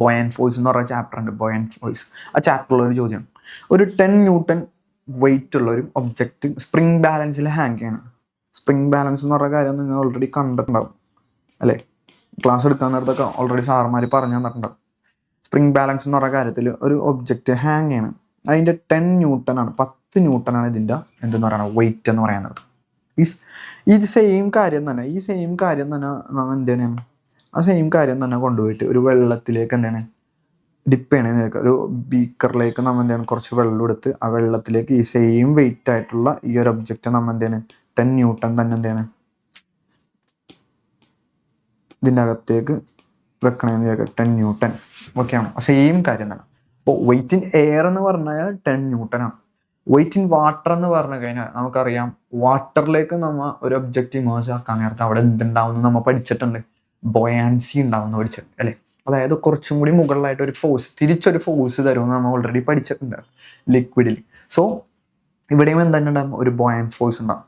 ബോയൻ ഫോഴ്സ് എന്ന് പറഞ്ഞ ചാപ്റ്റർ ഉണ്ട്, ബോയൻ ഫോഴ്സ്. ആ ചാപ്റ്ററിലുള്ള ഒരു ചോദ്യമാണ്. ഒരു 10 ന്യൂട്ടൺ വെയിറ്റ് ഉള്ള ഒരു ഒബ്ജക്റ്റ് സ്പ്രിംഗ് ബാലൻസിൽ ഹാങ് ചെയ്യണം. സ്പ്രിംഗ് ബാലൻസ് എന്ന് പറഞ്ഞ കാര്യം നിങ്ങൾ ഓൾറെഡി കണ്ടിട്ടുണ്ടാവും അല്ലേ. ക്ലാസ് എടുക്കാൻ നേരത്തൊക്കെ ഓൾറെഡി സാറന്മാർ പറഞ്ഞു തന്നിട്ടുണ്ടാവും. സ്പ്രിംഗ് ബാലൻസ് എന്ന് പറഞ്ഞ കാര്യത്തിൽ ഒരു ഒബ്ജക്റ്റ് ഹാങ് ചെയ്യണം. അതിൻ്റെ 10 ന്യൂട്ടനാണ്, 10 ന്യൂട്ടനാണ് ഇതിൻ്റെ എന്തെന്ന് പറയുന്നത് വെയിറ്റ് എന്ന് പറയുന്നത്. ഈ സെയിം കാര്യം തന്നെ നമ്മൾ എന്താണ് ആ സെയിം കാര്യം തന്നെ കൊണ്ടുപോയിട്ട് ഒരു വെള്ളത്തിലേക്ക് എന്താണ് ഡിപ്പ് ചെയ്യണേക്ക്, ഒരു ബീക്കറിലേക്ക് നമ്മൾ എന്താണ് കുറച്ച് വെള്ളം എടുത്ത് ആ വെള്ളത്തിലേക്ക് ഈ സെയിം വെയിറ്റ് ആയിട്ടുള്ള ഈ ഒരു ഒബ്ജക്റ്റ് നമ്മൾ എന്താണ് 10 ന്യൂട്ടൺ തന്നെ എന്താണ് ഇതിൻ്റെ അകത്തേക്ക് വെക്കണേന്ന് വിചാരിക്കുക. 10 ന്യൂട്ടൺ. ഓക്കെ ആണോ? സെയിം കാര്യം തന്നെ. അപ്പോൾ വെയിറ്റ് ഇൻ എയർ എന്ന് പറഞ്ഞാൽ 10 ന്യൂട്ടനാണ്. വെയിറ്റ് ഇൻ വാട്ടർ എന്ന് പറഞ്ഞു കഴിഞ്ഞാൽ നമുക്കറിയാം, വാട്ടറിലേക്ക് നമ്മൾ ഒരു ഒബ്ജക്റ്റ് ഇമേഴ്സ് ആക്കാൻ നേരത്തെ അവിടെ എന്തുണ്ടാവുമെന്ന് നമ്മൾ പഠിച്ചിട്ടുണ്ട്, ബൊയാൻസി ഉണ്ടാവുമെന്ന് പഠിച്ചിട്ടുണ്ട് അല്ലേ. അതായത് കുറച്ചും കൂടി മുകളിലായിട്ട് ഒരു ഫോഴ്സ്, തിരിച്ചൊരു ഫോഴ്സ് തരുമെന്ന് നമ്മൾ ഓൾറെഡി പഠിച്ചിട്ടുണ്ട് ലിക്വിഡിൽ. സോ ഇവിടെയും എന്തെങ്കിലും ഉണ്ടാകും, ഒരു ബൊയാൻ ഫോഴ്സ് ഉണ്ടാകും.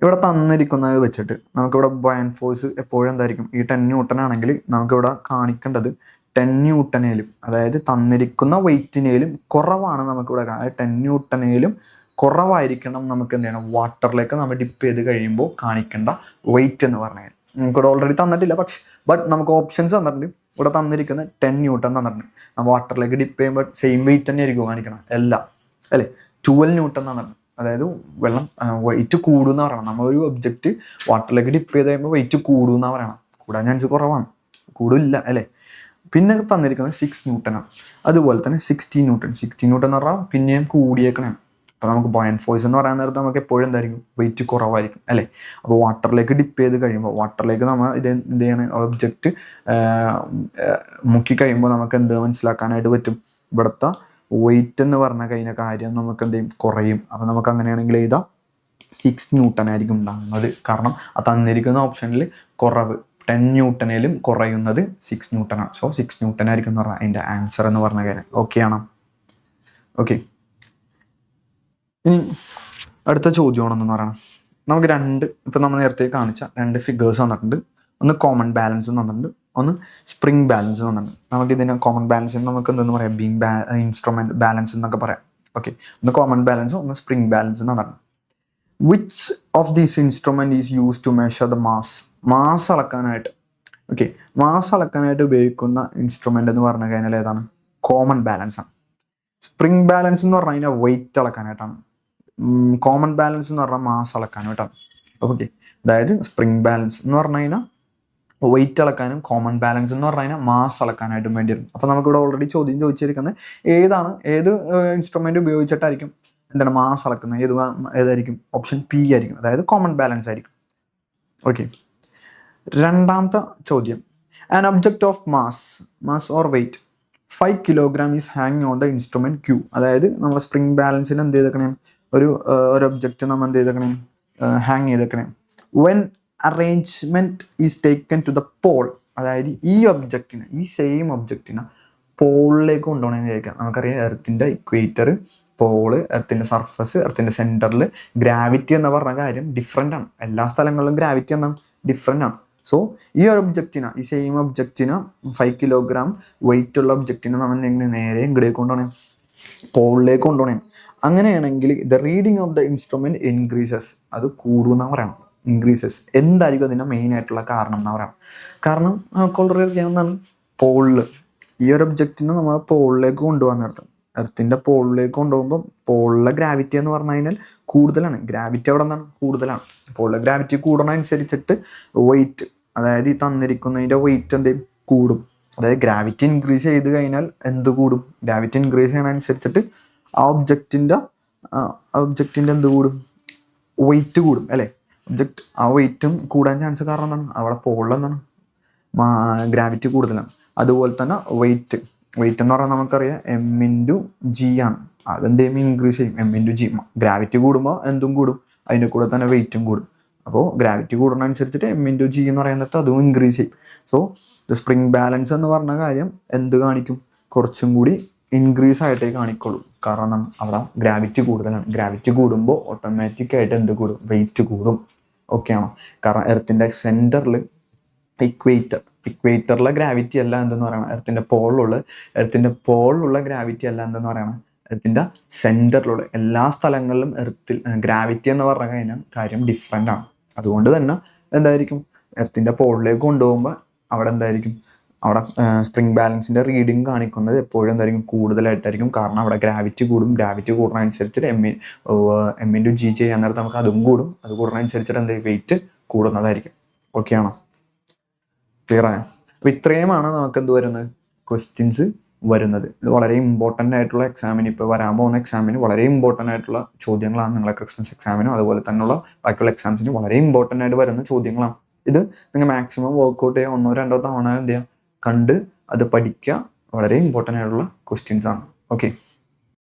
ഇവിടെ തന്നിരിക്കുന്നത് വെച്ചിട്ട് നമുക്കിവിടെ ബൊയാൻ ഫോഴ്സ് എപ്പോഴും എന്തായിരിക്കും, ഈ 10 ന്യൂട്ടൺ ആണെങ്കിൽ നമുക്കിവിടെ കാണിക്കേണ്ടത് 10 ന്യൂട്ടനേലും, അതായത് തന്നിരിക്കുന്ന വെയിറ്റിനേലും കുറവാണ് നമുക്കിവിടെ. അതായത് 10 ന്യൂട്ടനേലും കുറവായിരിക്കണം നമുക്ക് എന്ത് ചെയ്യണം, വാട്ടറിലേക്ക് നമ്മൾ ഡിപ്പ് ചെയ്ത് കഴിയുമ്പോൾ കാണിക്കേണ്ട വെയിറ്റ് എന്ന് പറഞ്ഞാൽ. നമുക്കിവിടെ ഓൾറെഡി തന്നിട്ടില്ല, ബട്ട് നമുക്ക് ഓപ്ഷൻസ് തന്നിട്ടുണ്ട്. ഇവിടെ തന്നിരിക്കുന്ന 10 ന്യൂട്ടൺ തന്നിട്ടുണ്ട്. നമ്മൾ വാട്ടറിലേക്ക് ഡിപ്പ് ചെയ്യുമ്പോൾ സെയിം വെയിറ്റ് തന്നെ ആയിരിക്കും കാണിക്കണം എല്ലാം അല്ലേ. 12 ന്യൂട്ടൺ തന്നിട്ടുണ്ട്. അതായത് വെള്ളം വെയിറ്റ് കൂടും എന്ന് പറയണം. നമ്മൾ ഒരു ഒബ്ജക്റ്റ് വാട്ടറിലേക്ക് ഡിപ്പ് ചെയ്ത് കഴിയുമ്പോൾ വെയിറ്റ് കൂടും എന്നാണ് പറയണം. കൂടാൻ ചാൻസ് കുറവാണ്, കൂടില്ല അല്ലേ. പിന്നെ തന്നിരിക്കുന്നത് 6 ന്യൂട്ടനാണ്. അതുപോലെ തന്നെ 16 ന്യൂട്ടൺ. 16 ന്യൂട്ടൺ എന്ന് പറഞ്ഞാൽ പിന്നെയും കൂടിയേക്കണേ. അപ്പോൾ നമുക്ക് ബോയൻറ്റ് ഫോഴ്സ് എന്ന് പറയാൻ നേരത്ത് നമുക്ക് എപ്പോഴും എന്തായിരിക്കും, വെയിറ്റ് കുറവായിരിക്കും അല്ലേ. അപ്പോൾ വാട്ടറിലേക്ക് ഡിപ്പ് ചെയ്ത് കഴിയുമ്പോൾ, വാട്ടറിലേക്ക് നമ്മൾ എന്ത് ചെയ്യണം, ഒബ്ജക്റ്റ് മുക്കി കഴിയുമ്പോൾ നമുക്ക് എന്ത് മനസ്സിലാക്കാനായിട്ട് പറ്റും, ഇവിടുത്തെ വെയിറ്റ് എന്ന് പറഞ്ഞ കഴിഞ്ഞ കാര്യം നമുക്ക് എന്ത് ചെയ്യും, കുറയും. അപ്പോൾ നമുക്ക് അങ്ങനെയാണെങ്കിൽ എഴുതാം 6 ന്യൂട്ടൺ ആയിരിക്കും ഉണ്ടാകുന്നത്. കാരണം ആ തന്നിരിക്കുന്ന ഓപ്ഷനിൽ കുറവ് 10 ന്യൂട്ടനിലും കുറയുന്നത് 6 ന്യൂട്ടനാണ്. സോ 6 ന്യൂട്ടൺ ആയിരിക്കും എന്ന് പറഞ്ഞാൽ അതിൻ്റെ ആൻസർ എന്ന് പറഞ്ഞ കാര്യം. ഓക്കെ ആണോ? ഓക്കെ. ഇനി അടുത്ത ചോദ്യമാണെന്ന് പറയണം. നമുക്ക് ഇപ്പം നമ്മൾ നേരത്തെ കാണിച്ച 2 ഫിഗേഴ്സ് തന്നിട്ടുണ്ട്. ഒന്ന് കോമൺ ബാലൻസ് തന്നിട്ടുണ്ട്, ഒന്ന് സ്പ്രിംഗ് ബാലൻസ് തന്നിട്ടുണ്ട്. നമുക്ക് ഇതിന് കോമൺ ബാലൻസിന് നമുക്ക് എന്തെന്ന് പറയാം, ബീം ഇൻസ്ട്രുമെന്റ് ബാലൻസ് എന്നൊക്കെ പറയാം. ഓക്കെ, ഒന്ന് കോമൺ ബാലൻസും ഒന്ന് സ്പ്രിംഗ് ബാലൻസും തന്നിട്ടുണ്ട്. Which of these instrument is use to measure the mass അളക്കാനായിട്ട്. ഓക്കെ, മാസ് അളക്കാനായിട്ട് ഉപയോഗിക്കുന്ന ഇൻസ്ട്രുമെന്റ് എന്ന് പറഞ്ഞു കഴിഞ്ഞാൽ ഏതാണ്, കോമൺ ബാലൻസ് ആണ്. സ്പ്രിംഗ് ബാലൻസ് എന്ന് പറഞ്ഞു കഴിഞ്ഞാൽ വെയിറ്റ് അളക്കാനായിട്ടാണ്. കോമൺ ബാലൻസ് എന്ന് പറഞ്ഞാൽ മാസ് അളക്കാനായിട്ടാണ്. ഓക്കെ, അതായത് സ്പ്രിംഗ് ബാലൻസ് എന്ന് പറഞ്ഞു കഴിഞ്ഞാൽ വെയിറ്റ് അളക്കാനും കോമൺ ബാലൻസ് എന്ന് പറഞ്ഞു കഴിഞ്ഞാൽ മാസ് അളക്കാനായിട്ടും വേണ്ടിയിരുന്നു. അപ്പോൾ നമുക്കിവിടെ ഓൾറെഡി ചോദ്യം ചോദിച്ചിരിക്കുന്നത് ഏത് ഇൻസ്ട്രുമെന്റ് ഉപയോഗിച്ചിട്ടായിരിക്കും എന്താണ് മാസ് അളക്കുന്നത്, ഏതായിരിക്കും, ഓപ്ഷൻ പി ആയിരിക്കും, അതായത് കോമൺ ബാലൻസ് ആയിരിക്കും. ഓക്കെ, രണ്ടാമത്തെ ചോദ്യം, an object of mass or weight 5 kilogram is ഹാങ്ങിങ് ഓൺ ദ ഇൻസ്ട്രുമെന്റ് ക്യൂ. അതായത് നമ്മൾ സ്പ്രിംഗ് ബാലൻസിന് എന്ത് ചെയ്തേക്കണേ, ഒരു ഒബ്ജക്റ്റ് നമ്മൾ എന്ത് ചെയ്തേക്കണേ, ഹാങ് ചെയ്തേക്കണേ. When arrangement is taken to the pole, അതായത് ഈ സെയിം ഒബ്ജക്റ്റിനെ പോളിലേക്ക് കൊണ്ടുപോകണമെന്ന് വിചാരിക്കാം. നമുക്കറിയാം എർത്തിൻ്റെ ഇക്വേറ്റർ, പോള്, എർത്തിൻ്റെ സർഫസ്, എർത്തിൻ്റെ സെൻറ്ററിൽ ഗ്രാവിറ്റി എന്ന് പറഞ്ഞ കാര്യം ഡിഫറെൻ്റ് ആണ്. എല്ലാ സ്ഥലങ്ങളിലും ഗ്രാവിറ്റി എന്താണ്, ഡിഫറെൻ്റ് ആണ്. സോ ഈ ഒരു ഈ സെയിം ഒബ്ജക്റ്റിന് 5 kilogram വെയിറ്റ് ഉള്ള ഒബ്ജക്റ്റിനെ നമ്മൾ നേരെ ഇങ്ങോട്ടേക്ക് കൊണ്ടുപോകണം, പോളിലേക്ക് കൊണ്ടുപോകണം. അങ്ങനെയാണെങ്കിൽ the reading of the instrument increases, അത് കൂടുമെന്ന് പറയണം. ഇൻക്രീസസ് എന്തായിരിക്കും അതിൻ്റെ മെയിൻ ആയിട്ടുള്ള കാരണം എന്ന് പറയാം. കാരണം നമുക്ക് ഓൾറെഡി അറിയാവുന്നതാണ്, പോളിൽ ഈ ഒരു ഒബ്ജക്റ്റിനെ നമ്മൾ പോളിലേക്ക് കൊണ്ടുപോകാൻ നേരത്തെ എർത്തിൻ്റെ പോളിലേക്ക് കൊണ്ടുപോകുമ്പോൾ പോളിലെ ഗ്രാവിറ്റി എന്ന് പറഞ്ഞു കഴിഞ്ഞാൽ കൂടുതലാണ്. ഗ്രാവിറ്റി അവിടെ എന്താണ്, കൂടുതലാണ്. പോളിലെ ഗ്രാവിറ്റി കൂടുന്നതനുസരിച്ചിട്ട് വെയിറ്റ്, അതായത് ഈ തന്നിരിക്കുന്നതിൻ്റെ വെയിറ്റ് എന്ത് ചെയ്യും, കൂടും. അതായത് ഗ്രാവിറ്റി ഇൻക്രീസ് ചെയ്ത് കഴിഞ്ഞാൽ എന്ത് കൂടും, ഗ്രാവിറ്റി ഇൻക്രീസ് ചെയ്യുന്നതനുസരിച്ചിട്ട് ആ ഒബ്ജക്റ്റിൻ്റെ എന്ത് കൂടും, വെയിറ്റ് കൂടും അല്ലേ. ആ വെയിറ്റും കൂടാൻ ചാൻസ് കാരണം എന്താണ്, അവിടെ പോളിൽ എന്താണ്, ഗ്രാവിറ്റി കൂടുതലാണ്. അതുപോലെ തന്നെ വെയിറ്റ് എന്ന് പറഞ്ഞാൽ നമുക്കറിയാം M×G ആണ്. അതെന്ത് ചെയ്യും, ഇൻക്രീസ് ചെയ്യും. M×G, ഗ്രാവിറ്റി കൂടുമ്പോൾ എന്തും കൂടും, അതിൻ്റെ കൂടെ തന്നെ വെയിറ്റും കൂടും. അപ്പോൾ ഗ്രാവിറ്റി കൂടുന്നതനുസരിച്ചിട്ട് M×G എന്ന് പറയുന്നത് അതും ഇൻക്രീസ് ചെയ്യും. സോ ദ സ്പ്രിംഗ് ബാലൻസ് എന്ന് പറഞ്ഞ കാര്യം എന്ത് കാണിക്കും, കുറച്ചും കൂടി ഇൻക്രീസ് ആയിട്ടേ കാണിക്കുള്ളൂ. കാരണം അവിടെ ഗ്രാവിറ്റി കൂടുതലാണ്. ഗ്രാവിറ്റി കൂടുമ്പോൾ ഓട്ടോമാറ്റിക്കായിട്ട് എന്ത് കൂടും, വെയിറ്റ് കൂടും. ഓക്കെ ആണോ? കാരണം എർത്തിൻ്റെ സെൻറ്ററിൽ ഇക്വേറ്ററിലെ ഗ്രാവിറ്റി അല്ല എന്തെന്ന് പറയണം, എർത്തിൻ്റെ പോളിലുള്ള ഗ്രാവിറ്റി അല്ല എന്തെന്ന് പറയണം, എർത്തിൻ്റെ സെൻറ്ററിലുള്ള എല്ലാ സ്ഥലങ്ങളിലും ഗ്രാവിറ്റി എന്ന് പറഞ്ഞ കഴിഞ്ഞാൽ കാര്യം ഡിഫറെൻ്റ് ആണ്. അതുകൊണ്ട് തന്നെ എന്തായിരിക്കും, എർത്തിൻ്റെ പോളിലേക്ക് കൊണ്ടുപോകുമ്പോൾ അവിടെ എന്തായിരിക്കും, അവിടെ സ്പ്രിംഗ് ബാലൻസിൻ്റെ റീഡിങ് കാണിക്കുന്നത് എപ്പോഴും എന്തായിരിക്കും, കൂടുതലായിട്ടായിരിക്കും. കാരണം അവിടെ ഗ്രാവിറ്റി കൂടും. ഗ്രാവിറ്റി കൂടുന്നതനുസരിച്ചിട്ട് M×G ചെയ്യാൻ നേരത്ത് നമുക്ക് അതും കൂടും. അത് കൂടുന്നതനുസരിച്ചിട്ട് എന്തായാലും വെയിറ്റ് കൂടുന്നതായിരിക്കും. ഓക്കെ ആണോ? ക്ലിയർ ആയോ? അപ്പോൾ ഇത്രയുമാണ് നമുക്ക് എന്ത് വരുന്നത്, ക്വസ്റ്റ്യൻസ് വരുന്നത്. ഇത് വളരെ ഇമ്പോർട്ടൻ്റ് ആയിട്ടുള്ള എക്സാമിന്, ഇപ്പോൾ വരാൻ പോകുന്ന എക്സാമിന് വളരെ ഇമ്പോർട്ടൻ്റ് ആയിട്ടുള്ള ചോദ്യങ്ങളാണ്. നിങ്ങളെ ക്രിസ്മസ് എക്സാമിനും അതുപോലെ തന്നെയുള്ള ബാക്കിയുള്ള എക്സാംസിനും വളരെ ഇമ്പോർട്ടൻ്റ് ആയിട്ട് വരുന്ന ചോദ്യങ്ങളാണ്. ഇത് നിങ്ങൾ മാക്സിമം വർക്ക്ഔട്ട് ചെയ്യുക, 1-2 തവണ എന്ത് ചെയ്യുക, കണ്ട് അത് പഠിക്കുക. വളരെ ഇമ്പോർട്ടൻ്റ് ആയിട്ടുള്ള ക്വസ്റ്റ്യൻസ് ആണ്. ഓക്കെ.